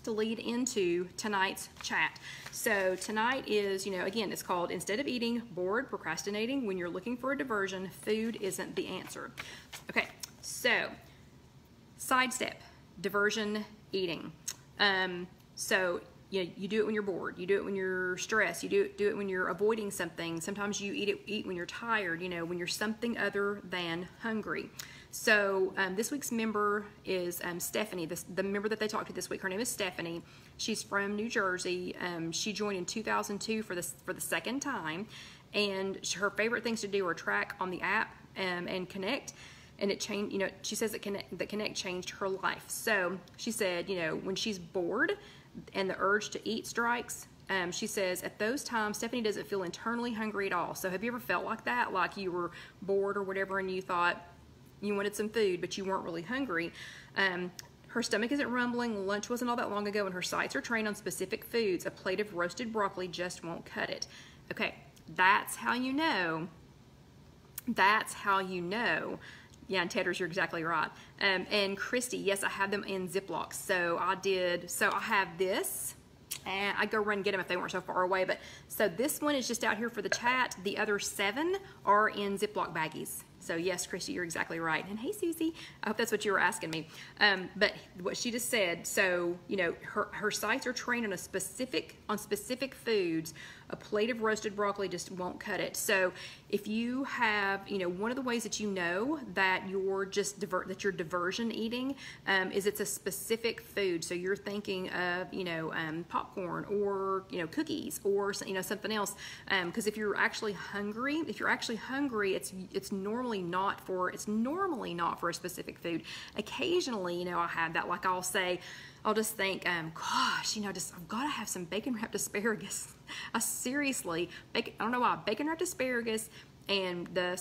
to lead into tonight's chat. So tonight is, you know, again, it's called Instead of Eating, Bored, Procrastinating. When you're looking for a diversion, food isn't the answer. Okay, so sidestep, diversion eating. So you do it when you're bored. You do it when you're stressed. You do it when you're avoiding something. Sometimes you eat when you're tired, you know, when you're something other than hungry. So this week's member is Stephanie. The member that they talked to this week, her name is Stephanie. She's from New Jersey. She joined in 2002 for the second time, and her favorite things to do are track on the app and connect. And it changed, you know, she says that Connect changed her life. So she said, you know, when she's bored and the urge to eat strikes, she says at those times Stephanie doesn't feel internally hungry at all. So have you ever felt like that, like you were bored or whatever, and you thought you wanted some food but you weren't really hungry? Her stomach isn't rumbling, lunch wasn't all that long ago, and her sights are trained on specific foods. A plate of roasted broccoli just won't cut it. Okay, that's how you know. Yeah, and Tedders, you're exactly right. And Christy, yes, I have them in Ziplocs. So I have this, and I'd go run and get them if they weren't so far away. But so this one is just out here for the chat. The other 7 are in Ziploc baggies. So yes, Christy, you're exactly right. And hey, Susie, I hope that's what you were asking me. But what she just said, so, you know, her sights are trained on specific foods. A plate of roasted broccoli just won't cut it. So if you have, you know, one of the ways that you know that you're diversion eating is it's a specific food. So you're thinking of, you know, popcorn, or, you know, cookies, or, you know, something else. Because if you're actually hungry, it's normally normally not for a specific food. Occasionally, you know, I have that, like I'll just think, gosh, you know, I've got to have some bacon wrapped asparagus. I don't know why, bacon wrapped asparagus and my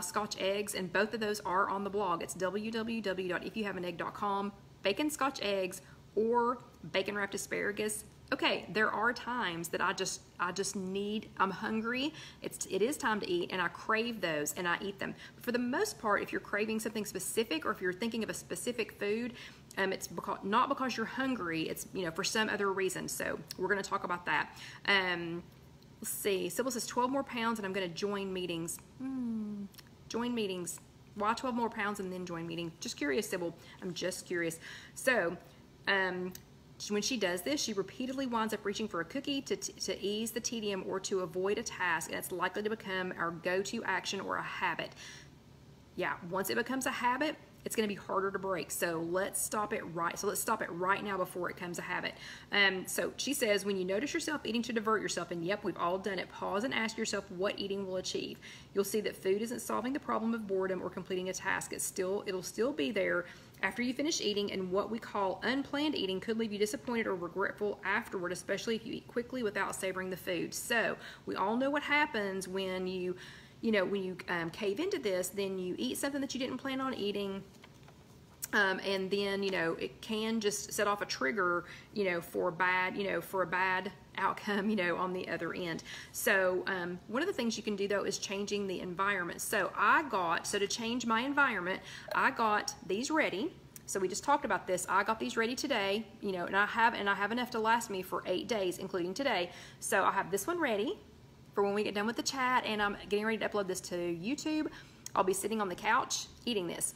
Scotch eggs, and both of those are on the blog. It's www.IfYouHaveAnEgg.com, bacon Scotch eggs or bacon wrapped asparagus. Okay, there are times that I just need, I'm hungry, it is time to eat, and I crave those and I eat them. But for the most part, if you're craving something specific, or if you're thinking of a specific food, it's not because you're hungry, it's, you know, for some other reason. So we're going to talk about that. Let's see, Sybil says 12 more pounds and I'm going to join meetings. Join meetings. Why 12 more pounds and then join meeting? Just curious, Sybil. I'm just curious. So, when she does this, she repeatedly winds up reaching for a cookie to ease the tedium or to avoid a task, and it's likely to become our go-to action or a habit. Yeah, once it becomes a habit, it's going to be harder to break. So let's stop it right now before it becomes a habit. So she says, when you notice yourself eating to divert yourself, and yep, we've all done it, pause and ask yourself what eating will achieve. You'll see that food isn't solving the problem of boredom or completing a task. It'll still be there after you finish eating, and what we call unplanned eating could leave you disappointed or regretful afterward, especially if you eat quickly without savoring the food. So we all know what happens when you cave into this. Then you eat something that you didn't plan on eating, and then, you know, it can just set off a trigger, you know, for a bad outcome, you know, on the other end. So one of the things you can do, though, is changing the environment. So to change my environment, I got these ready. So we just talked about this. I got these ready today, you know, and I have enough to last me for 8 days, including today. So I have this one ready for when we get done with the chat, and I'm getting ready to upload this to YouTube. I'll be sitting on the couch eating this.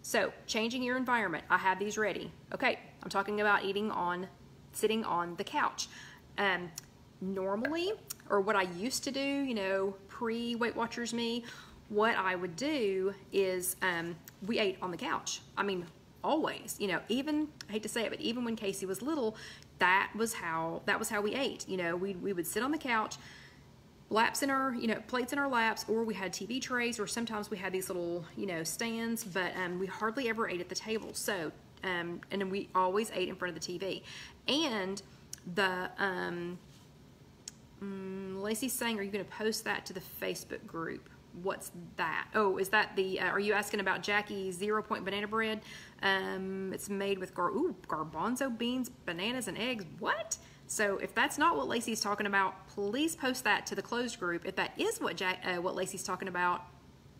So changing your environment, I have these ready. Okay, I'm talking about sitting on the couch. Normally, or what I used to do, you know, pre-Weight Watchers me, what I would do is we ate on the couch. I mean, always, you know, even, I hate to say it, but even when Casey was little, that was how we ate. You know, we would sit on the couch, plates in our laps, or we had TV trays, or sometimes we had these little, you know, stands, but we hardly ever ate at the table. So, and then we always ate in front of the TV. And the, Lacey's saying, are you going to post that to the Facebook group? What's that? Oh, is that are you asking about Jackie's 0 Point banana bread? It's made with garbanzo beans, bananas, and eggs. What? So if that's not what Lacey's talking about, please post that to the closed group. If that is what Lacey's talking about,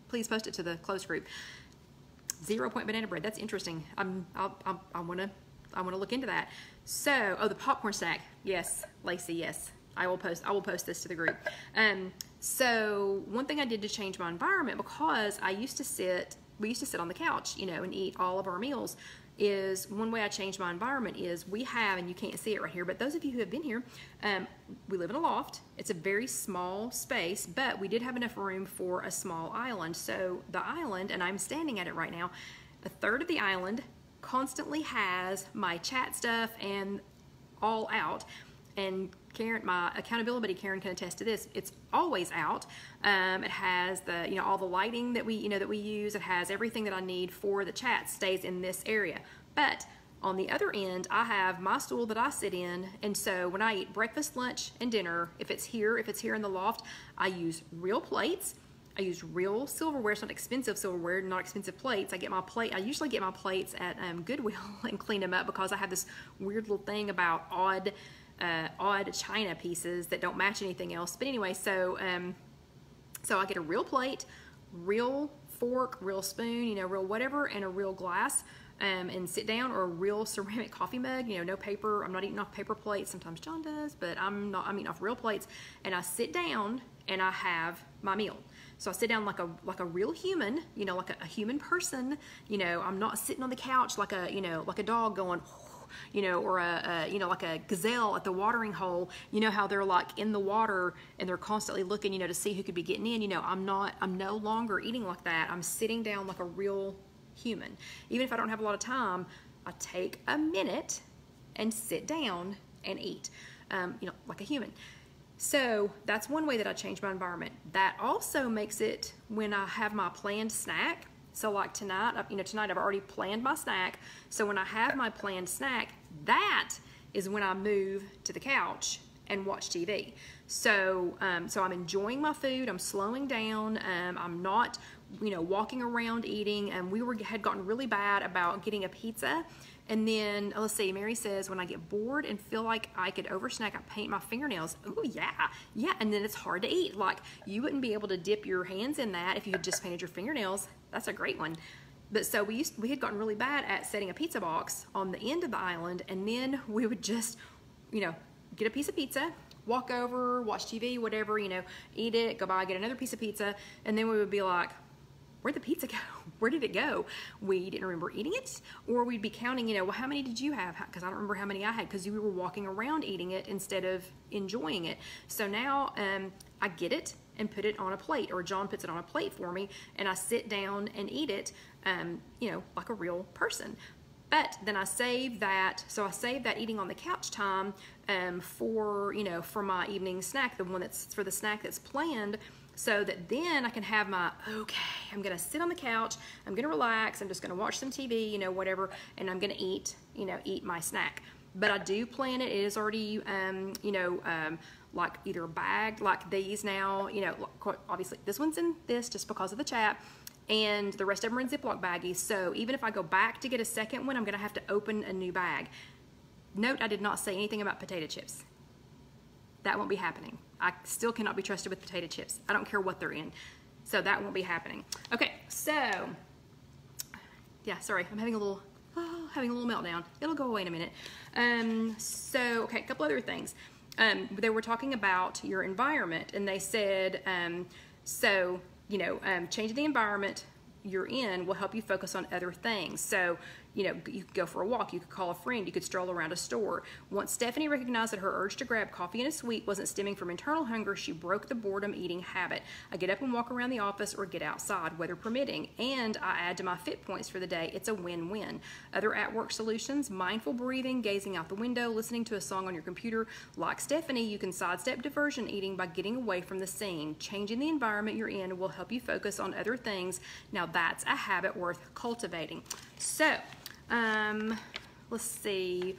please post it to the closed group. 0 Point banana bread. That's interesting. I want to look into that. So, the popcorn snack. Yes, Lacey. Yes, I will post this to the group. So one thing I did to change my environment, because we used to sit on the couch, you know, and eat all of our meals, is one way I changed my environment is we have, and you can't see it right here, but those of you who have been here, we live in a loft. It's a very small space, but we did have enough room for a small island. So the island, and I'm standing at it right now, a third of the island constantly has my chat stuff and all out. And Karen, my accountability Karen can attest to this. It's always out. It has the, you know, all the lighting that we use. It has everything that I need for the chat stays in this area. But on the other end, I have my stool that I sit in, and so when I eat breakfast, lunch, and dinner, if it's here in the loft, I use real plates. I use real silverware. It's not expensive silverware, not expensive plates. I usually get my plates at Goodwill and clean them up, because I have this weird little thing about odd china pieces that don't match anything else. But anyway, so I get a real plate, real fork, real spoon, you know, real whatever, and a real glass, and sit down, or a real ceramic coffee mug, you know, no paper. I'm not eating off paper plates. Sometimes John does, but I'm eating off real plates. And I sit down and I have my meal. So I sit down like a real human, you know, like a human person. You know, I'm not sitting on the couch like a dog going, you know, or like a gazelle at the watering hole. You know how they're like in the water and they're constantly looking, you know, to see who could be getting in. You know, I'm no longer eating like that. I'm sitting down like a real human. Even if I don't have a lot of time, I take a minute and sit down and eat, you know, like a human. So that's one way that I change my environment. That also makes it when I have my planned snack. So like tonight, tonight I've already planned my snack. So when I have my planned snack, that is when I move to the couch and watch TV. So, so I'm enjoying my food. I'm slowing down. I'm not, walking around eating. And we had gotten really bad about getting a pizza. And then, let's see, Mary says, when I get bored and feel like I could oversnack, I paint my fingernails. Oh, yeah. And then it's hard to eat. Like, you wouldn't be able to dip your hands in that if you had just painted your fingernails. That's a great one. But so we had gotten really bad at setting a pizza box on the end of the island, and then we would just, get a piece of pizza, walk over, watch TV, whatever, eat it, go by, get another piece of pizza, and then we would be like, where'd the pizza go? Where did it go? We didn't remember eating it, or we'd be counting, well, how many did you have? Because I don't remember how many I had, because we were walking around eating it instead of enjoying it. So now I get it and put it on a plate, or John puts it on a plate for me, and I sit down and eat it, like a real person. But then I save that, so I save that eating on the couch time for my evening snack, the one that's for the snack that's planned, so that then I can have my, okay, I'm gonna sit on the couch, I'm gonna relax, I'm just gonna watch some TV, whatever, and I'm gonna eat my snack. But I do plan it. It is already, like either bagged, like these now, obviously this one's in this just because of the chat, and the rest of them are in Ziploc baggies. So even if I go back to get a second one, I'm gonna have to open a new bag. Note, I did not say anything about potato chips. That won't be happening. I still cannot be trusted with potato chips. I don't care what they're in. So that won't be happening. Okay, so, yeah, sorry, I'm having a little meltdown. It'll go away in a minute. Okay, a couple other things. They were talking about your environment, and they said, changing the environment you're in will help you focus on other things. So, you could go for a walk, you could call a friend, you could stroll around a store. Once Stephanie recognized that her urge to grab coffee and a sweet wasn't stemming from internal hunger, she broke the boredom eating habit. I get up and walk around the office or get outside, weather permitting, and I add to my fit points for the day. It's a win-win. Other at-work solutions: mindful breathing, gazing out the window, listening to a song on your computer. Like Stephanie, you can sidestep diversion eating by getting away from the scene. Changing the environment you're in will help you focus on other things. Now that's a habit worth cultivating. So, let's see.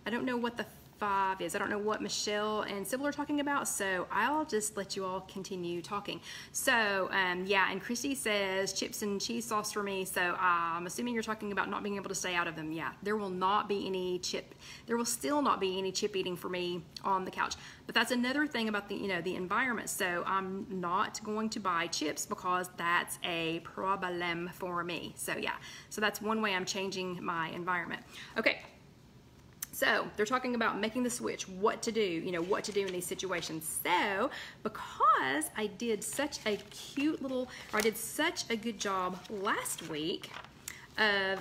I don't know what the 5 is. I don't know what Michelle and Sybil are talking about, so I'll just let you all continue talking. So, yeah, and Christy says chips and cheese sauce for me, so I'm assuming you're talking about not being able to stay out of them. Yeah, there will not be any chip. There will still not be any chip eating for me on the couch. But that's another thing about the, the environment. So I'm not going to buy chips because that's a problem for me. So yeah, so that's one way I'm changing my environment. Okay. So they're talking about making the switch, what to do, what to do in these situations. So because I did such a I did such a good job last week of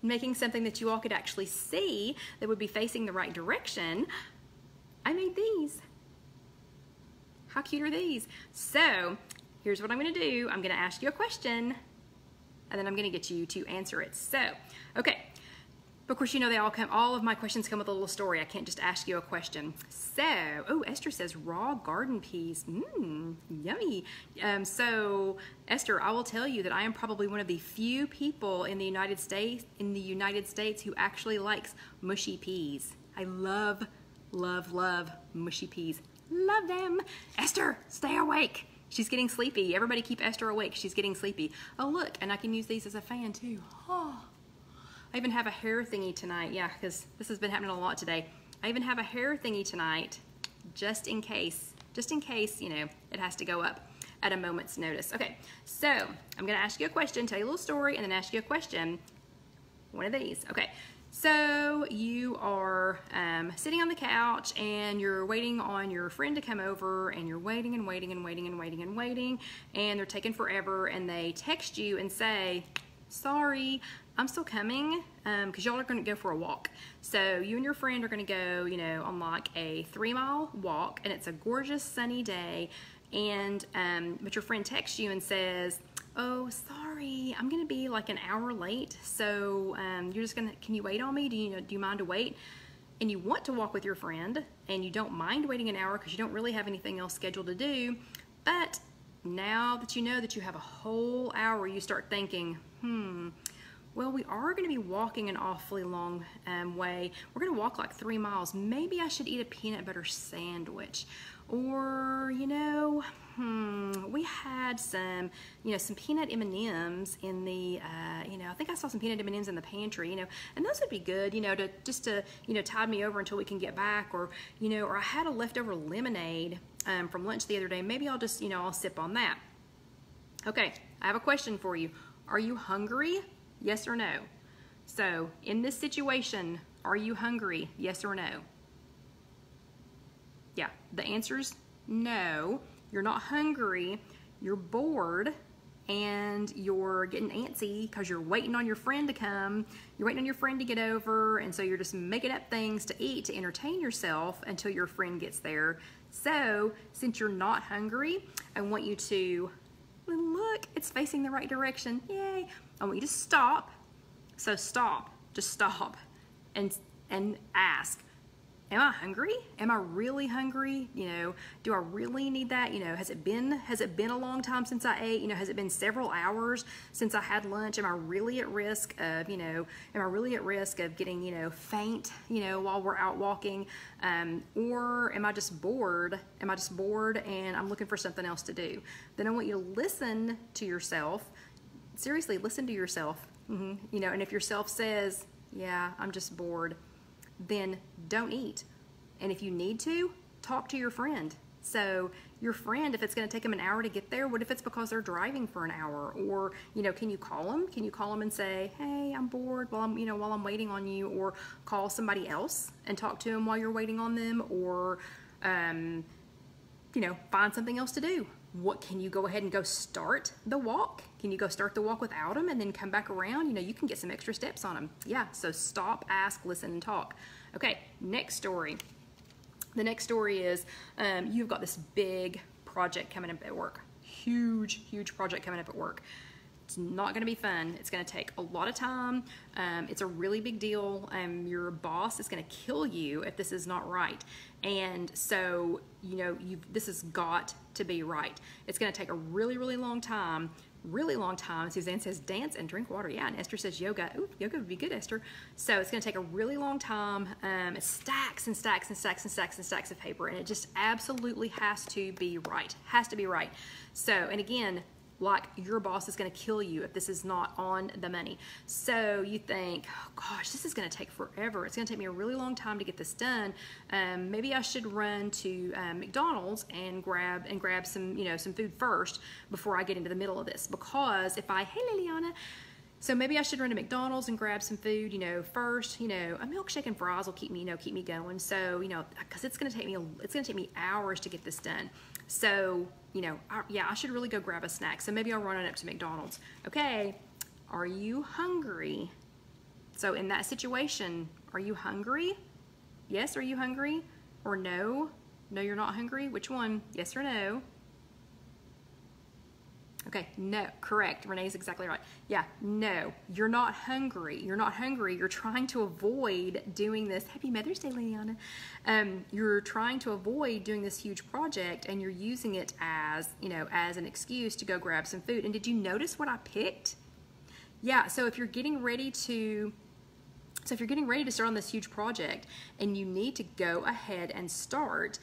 making something that you all could actually see that would be facing the right direction, I made these. How cute are these? So here's what I'm gonna do. I'm gonna ask you a question, and then I'm gonna get you to answer it. So, okay. Of course, they all of my questions come with a little story. I can't just ask you a question. So, oh, Esther says raw garden peas. Yummy. So, Esther, I will tell you that I am probably one of the few people in the United States who actually likes mushy peas. I love, love, love mushy peas. Love them. Esther, stay awake. She's getting sleepy. Everybody keep Esther awake. She's getting sleepy. Oh, look, and I can use these as a fan too. Oh. I even have a hair thingy tonight, yeah, because this has been happening a lot today. I even have a hair thingy tonight, just in case, it has to go up at a moment's notice. Okay, so I'm gonna ask you a question, tell you a little story, and then ask you a question, one of these. Okay, so you are sitting on the couch and you're waiting on your friend to come over, and you're waiting and waiting and waiting and waiting and waiting, and they're taking forever, and they text you and say, sorry, I'm still coming, because y'all are going to go for a walk. So you and your friend are going to go, on like a 3-mile walk, and it's a gorgeous sunny day, and but your friend texts you and says, oh, sorry, I'm going to be like an hour late, so you're just going to, can you wait on me? Do you mind to wait? and you want to walk with your friend and you don't mind waiting an hour because you don't really have anything else scheduled to do, but now that you know that you have a whole hour, you start thinking, well, we are going to be walking an awfully long way. We're going to walk like 3 miles. Maybe I should eat a peanut butter sandwich. Or, we had some, some peanut M&Ms in the, I think I saw some peanut M&Ms in the pantry, and those would be good, to tide me over until we can get back. Or, or I had a leftover lemonade from lunch the other day. Maybe I'll just, I'll sip on that. Okay, I have a question for you. Are you hungry? Yes or no? So in this situation, are you hungry? Yes or no? Yeah, the answer's no. You're not hungry. You're bored and you're getting antsy because you're waiting on your friend to come. You're waiting on your friend to get over, and so you're just making up things to eat to entertain yourself until your friend gets there. So since you're not hungry, I want you to look, it's facing the right direction. Yay. I want you to stop. So stop, just stop and ask, am I hungry? Am I really hungry? Do I really need that? Has it been a long time since I ate? Has it been several hours since I had lunch? Am I really at risk of, getting, faint, while we're out walking? Or am I just bored? Am I just bored and I'm looking for something else to do? Then I want you to listen to yourself. Seriously, listen to yourself. And if yourself says, yeah, I'm just bored, then don't eat. And if you need to, talk to your friend. So your friend, if it's going to take them an hour to get there, what if it's because they're driving for an hour? Or, can you call them? Can you call them and say, hey, I'm bored while I'm waiting on you? Or call somebody else and talk to them while you're waiting on them? Or, find something else to do. What, can you go ahead and go start the walk? Can you go start the walk without them and then come back around? You can get some extra steps on them. Yeah, so stop, ask, listen, and talk. Okay, next story. The next story is you've got this big project coming up at work. Huge, huge project coming up at work. It's not going to be fun. It's going to take a lot of time. It's a really big deal. Your boss is going to kill you if this is not right. And so, this has got to be right. It's going to take a really, really long time. Really long time. Suzanne says dance and drink water. Yeah, and Esther says yoga. Ooh, yoga would be good, Esther. So it's going to take a really long time. It's stacks and stacks and stacks and stacks and stacks of paper, and it just absolutely has to be right. Has to be right. So, and again, like your boss is going to kill you if this is not on the money. So you think, oh gosh, this is going to take forever. It's going to take me a really long time to get this done. Maybe I should run to McDonald's and grab some some food first before I get into the middle of this. Because if hey Liliana, so maybe I should run to McDonald's and grab some food, first. A milkshake and fries will keep me going. So because it's going to take me hours to get this done. So I should really go grab a snack. So maybe I'll run on up to McDonald's. Okay, are you hungry? So in that situation, are you hungry? Yes, are you hungry? Or no? No, you're not hungry? Which one? Yes or no? Okay, no, correct. Renee's exactly right. Yeah, no, you're not hungry. You're not hungry. You're trying to avoid doing this. Happy Mother's Day, Liliana. You're trying to avoid doing this huge project, and you're using it as, as an excuse to go grab some food. And did you notice what I picked? Yeah, so if you're getting ready to start on this huge project and you need to go ahead and start,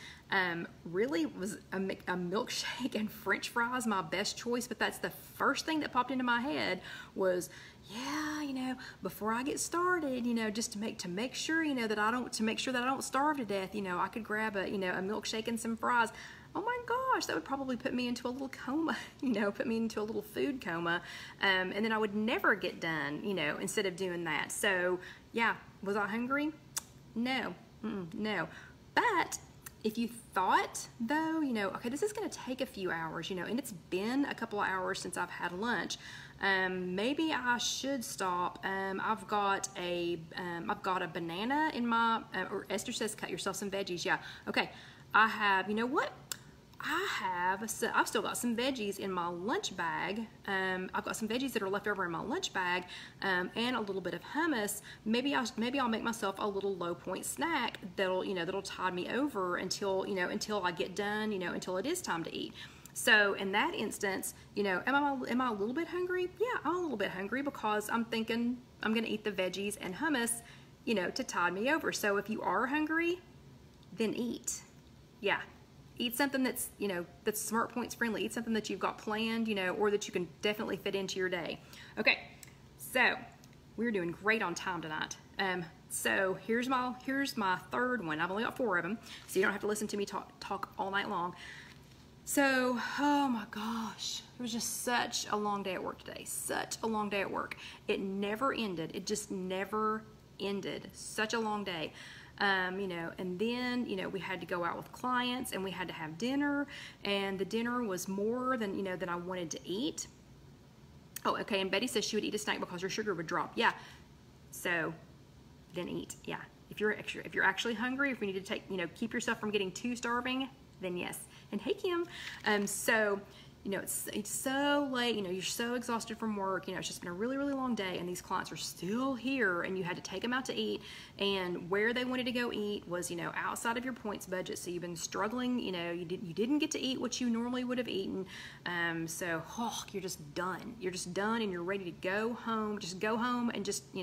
really was a milkshake and French fries my best choice, but that's the first thing that popped into my head was, yeah, before I get started, just to make sure, that I don't starve to death, I could grab a milkshake and some fries. Oh my gosh, that would probably put me into a little coma, put me into a little food coma. And then I would never get done, instead of doing that. So yeah, was I hungry? No, no. But if you thought though, okay, this is going to take a few hours, and it's been a couple of hours since I've had lunch. Maybe I should stop. I've got a banana in my, or Esther says cut yourself some veggies. Yeah. Okay. I have, you know what? I've still got some veggies in my lunch bag. I've got some veggies that are left over in my lunch bag, and a little bit of hummus. Maybe I'll make myself a little low point snack that'll tide me over until I get done, until it is time to eat. So in that instance, am I a little bit hungry? Yeah, I'm a little bit hungry because I'm thinking I'm gonna eat the veggies and hummus, to tide me over. So if you are hungry, then eat. Yeah. Eat something that's, that's Smart Points friendly. Eat something that you've got planned, or that you can definitely fit into your day. Okay, so we're doing great on time tonight. So here's my third one. I've only got 4 of them, so you don't have to listen to me talk all night long. So, oh my gosh, it was just such a long day at work today. Such a long day at work. It never ended. It just never ended. Such a long day. And then, we had to go out with clients and we had to have dinner, and the dinner was more than, than I wanted to eat. Oh, okay. And Betty says she would eat a snack because her sugar would drop. Yeah. So then eat. Yeah. If you're actually hungry, if you need to keep yourself from getting too starving, then yes. And hey, Kim. So, it's so late, you're so exhausted from work, it's just been a really, really long day, and these clients are still here, and you had to take them out to eat, and where they wanted to go eat was, outside of your points budget, so you've been struggling, you didn't get to eat what you normally would have eaten, so you're just done, and you're ready to go home, and just,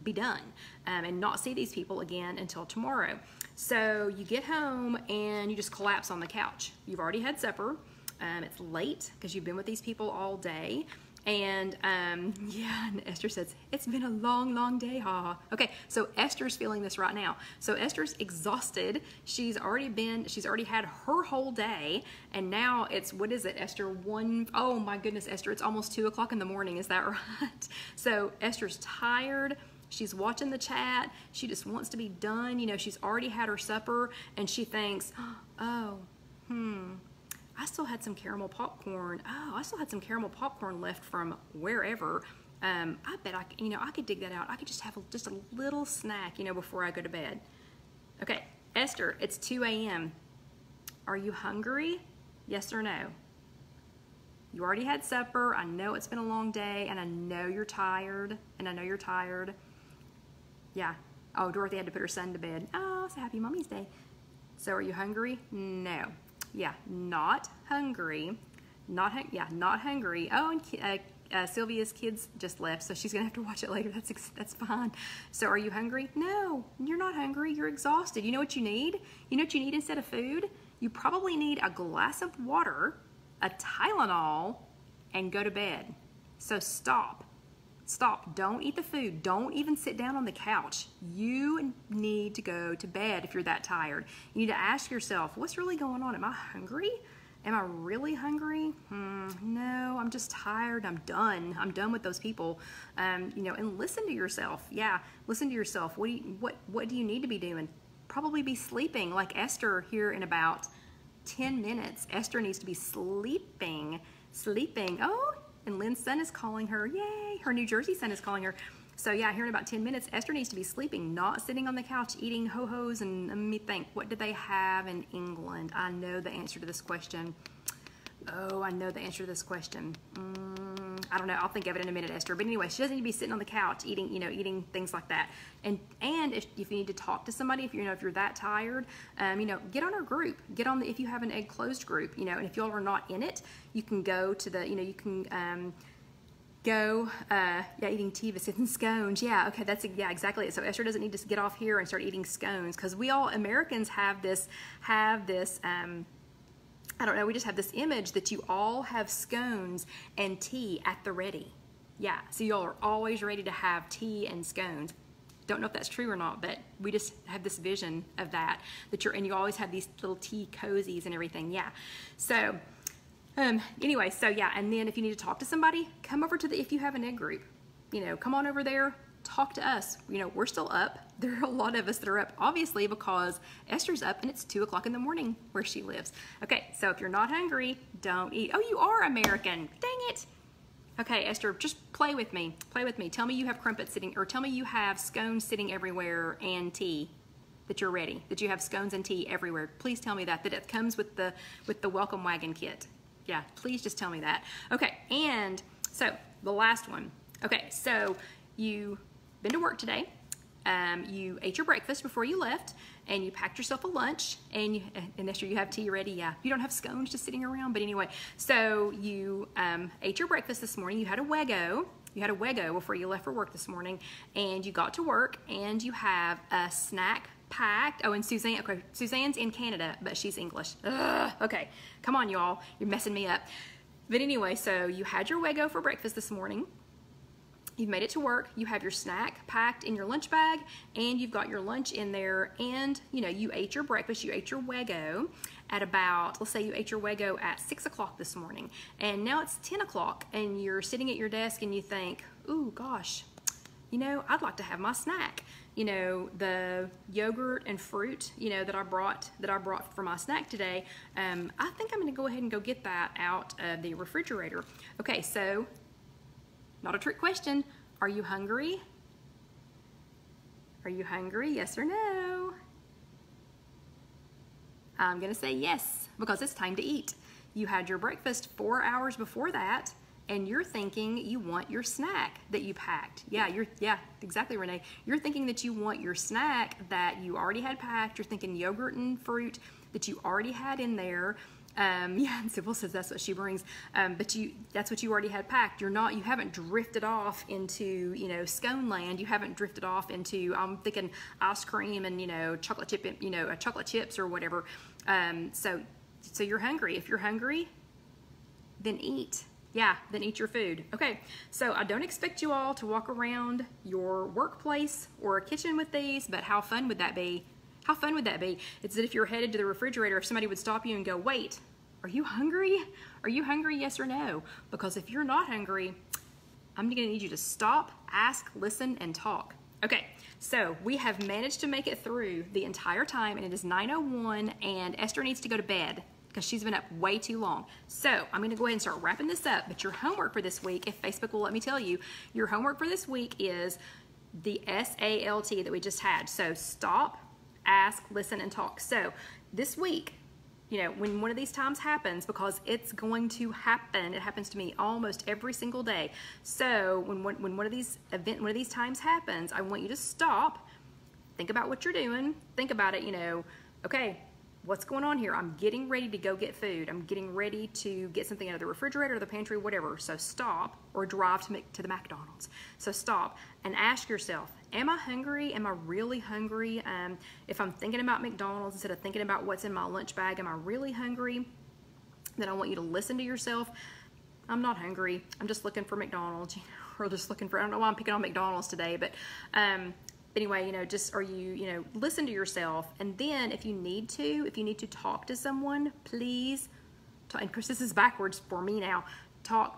be done, and not see these people again until tomorrow. So you get home, and you just collapse on the couch. You've already had supper. It's late because you've been with these people all day. And yeah, and Esther says, it's been a long, long day, haha. Okay, so Esther's feeling this right now. So Esther's exhausted. She's already had her whole day. And now it's, what is it, Esther? Oh my goodness, Esther, it's almost 2 o'clock in the morning. Is that right? So Esther's tired. She's watching the chat. She just wants to be done. She's already had her supper, and she thinks, oh, I still had some caramel popcorn. Oh, I still had some caramel popcorn left from wherever. I bet I could dig that out. I could just have just a little snack, before I go to bed. Okay, Esther, it's 2 a.m. Are you hungry? Yes or no? You already had supper. I know it's been a long day, and I know you're tired. Yeah. Oh, Dorothy had to put her son to bed. Oh, it's a happy mommy's day. So are you hungry? No. Yeah, not hungry. Not hungry. Oh, and Sylvia's kids just left, so she's gonna have to watch it later. That's fine. So are you hungry? No, you're not hungry. You're exhausted. You know what you need? You know what you need instead of food? You probably need a glass of water, a Tylenol, and go to bed. So stop. Don't eat the food. Don't even sit down on the couch. You need to go to bed if you're that tired. You need to ask yourself, what's really going on? Am I hungry? Am I really hungry? No, I'm just tired. I'm done. I'm done with those people. And listen to yourself. Yeah, listen to yourself. What do you need to be doing? Probably be sleeping, like Esther here in about 10 minutes. Esther needs to be sleeping. Oh, and Lynn's son is calling her. Yay! Her New Jersey son is calling her. So yeah, here in about 10 minutes, Esther needs to be sleeping, not sitting on the couch eating ho-hos. And let me think, what do they have in England? I know the answer to this question. Oh, I know the answer to this question. I don't know. I'll think of it in a minute, Esther. But anyway, she doesn't need to be sitting on the couch eating, eating things like that. And if you need to talk to somebody, if you're that tired, get on our group. Get on the If You Have an Egg closed group. And if y'all are not in it, you can go to the, you can eating tea, biscuits, and scones. Yeah, okay, yeah, exactly it. So Esther doesn't need to get off here and start eating scones, because we all Americans have this. I don't know, we just have this image that you all have scones and tea at the ready. Yeah, so y'all are always ready to have tea and scones. Don't know if that's true or not, but we just have this vision of that and you always have these little tea cozies and everything. Yeah, so anyway, so yeah, and then if you need to talk to somebody, come over to the If You Have an Egg group. Come on over there, talk to us. We're still up. There are a lot of us that are up, obviously, because Esther's up and it's 2 o'clock in the morning where she lives. Okay, so if you're not hungry, don't eat. Oh, you are American. Dang it. Okay, Esther, just play with me. Play with me. Tell me you have crumpets sitting, or tell me you have scones sitting everywhere and tea. that you're ready, that you have scones and tea everywhere. Please tell me that it comes with the welcome wagon kit. Yeah, please just tell me that. Okay, and so the last one. Okay, so you've been to work today. You ate your breakfast before you left, and you packed yourself a lunch, and that's sure you have tea ready. Yeah, you don't have scones just sitting around, but anyway. So you ate your breakfast this morning. You had a Wego. You had a Wego before you left for work this morning, and you got to work, and you have a snack packed. Oh, and Suzanne. Okay, Suzanne's in Canada, but she's English. Ugh, okay, come on, y'all. You're messing me up. But anyway, so you had your Wego for breakfast this morning. You've made it to work, you have your snack packed in your lunch bag, and you've got your lunch in there, and you know, you ate your breakfast, you ate your Wego at about, let's say you ate your Wego at 6 o'clock this morning, and now it's 10 o'clock, and you're sitting at your desk and you think, ooh, gosh, you know, I'd like to have my snack. You know, the yogurt and fruit, you know, that I brought for my snack today, I think I'm gonna go ahead and go get that out of the refrigerator. Okay, so, not a trick question. Are you hungry? Are you hungry? Yes or no? I'm gonna say yes, because it's time to eat. You had your breakfast 4 hours before that, and you're thinking you want your snack that you packed. Yeah, exactly, Renee. You're thinking that you want your snack that you already had packed. You're thinking yogurt and fruit that you already had in there. Yeah, and Sybil says that's what she brings, but that's what you already had packed. You haven't drifted off into, you know, scone land. You haven't drifted off into, I'm thinking ice cream and, you know, chocolate chips or whatever. So you're hungry. If you're hungry, then eat. Yeah, then eat your food. Okay, so I don't expect you all to walk around your workplace or kitchen with these, but how fun would that be? How fun would that be? It's that if you're headed to the refrigerator, if somebody would stop you and go, wait, are you hungry? Are you hungry, yes or no? Because if you're not hungry, I'm gonna need you to stop, ask, listen, and talk. Okay, so we have managed to make it through the entire time, and it is 9:01, and Esther needs to go to bed because she's been up way too long. So I'm gonna go ahead and start wrapping this up, but your homework for this week, if Facebook will let me tell you, your homework for this week is the SALT that we just had. So stop, ask, listen, and talk. So this week, you know, when one of these times happens, because it's going to happen, it happens to me almost every single day. So when one of these times happens, I want you to stop, think about what you're doing, think about it, you know, okay, what's going on here? I'm getting ready to go get food. I'm getting ready to get something out of the refrigerator or the pantry, whatever. So stop, or drive to the McDonald's. So stop and ask yourself, am I hungry? Am I really hungry? If I'm thinking about McDonald's instead of thinking about what's in my lunch bag, am I really hungry? Then I want you to listen to yourself. I'm not hungry. I'm just looking for McDonald's, you know, or just looking for, I don't know why I'm picking on McDonald's today, but anyway, you know, just, are you know, listen to yourself. And then if you need to talk to someone, please talk, and Chris, this is backwards for me now.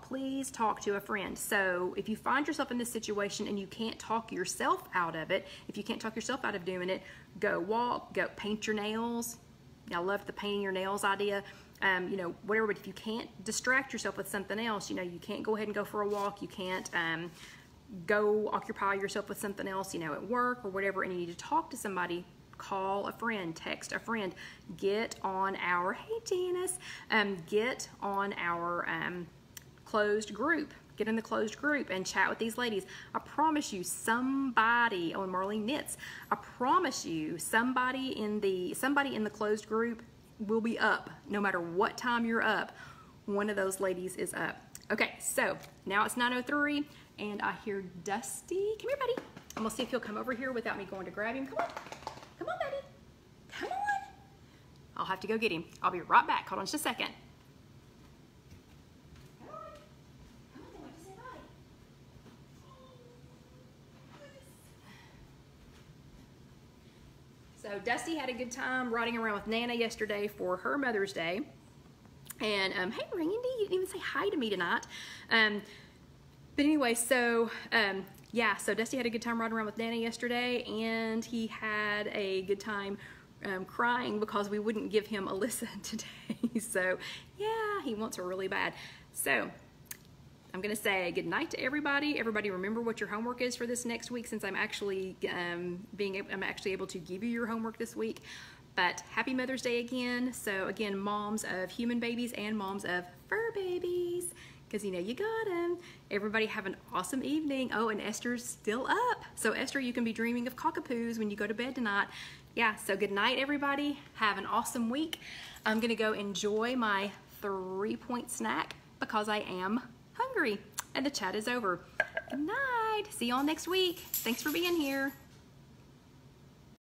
Please talk to a friend. So if you find yourself in this situation and you can't talk yourself out of it, if you can't talk yourself out of doing it, go walk, go paint your nails. I love the painting your nails idea. You know, whatever, but if you can't distract yourself with something else, you know, you can't go ahead and go for a walk. You can't go occupy yourself with something else, you know, at work or whatever, and you need to talk to somebody, call a friend, text a friend, get on our, hey Janice, get on our closed group. Get in the closed group and chat with these ladies. I promise you somebody, oh, and Marlene Knits, I promise you somebody in the closed group will be up. No matter what time you're up, one of those ladies is up. Okay, so now it's 9:03 and I hear Dusty. Come here, buddy. I'm gonna see if he'll come over here without me going to grab him. Come on. Come on, buddy. Come on. I'll have to go get him. I'll be right back. Hold on just a second. So Dusty had a good time riding around with Nana yesterday for her Mother's Day. And hey Randy, you didn't even say hi to me tonight. But anyway, so yeah, so Dusty had a good time riding around with Nana yesterday, and he had a good time crying because we wouldn't give him Alyssa today. So yeah, he wants her really bad. So I'm going to say good night to everybody. Everybody remember what your homework is for this next week, since I'm actually able to give you your homework this week. But happy Mother's Day again. So again, moms of human babies and moms of fur babies, because you know you got them. Everybody have an awesome evening. Oh, and Esther's still up. So Esther, you can be dreaming of cockapoos when you go to bed tonight. Yeah, so good night, everybody. Have an awesome week. I'm going to go enjoy my 3-point snack because I am hungry. And the chat is over. Good night. See y'all next week. Thanks for being here.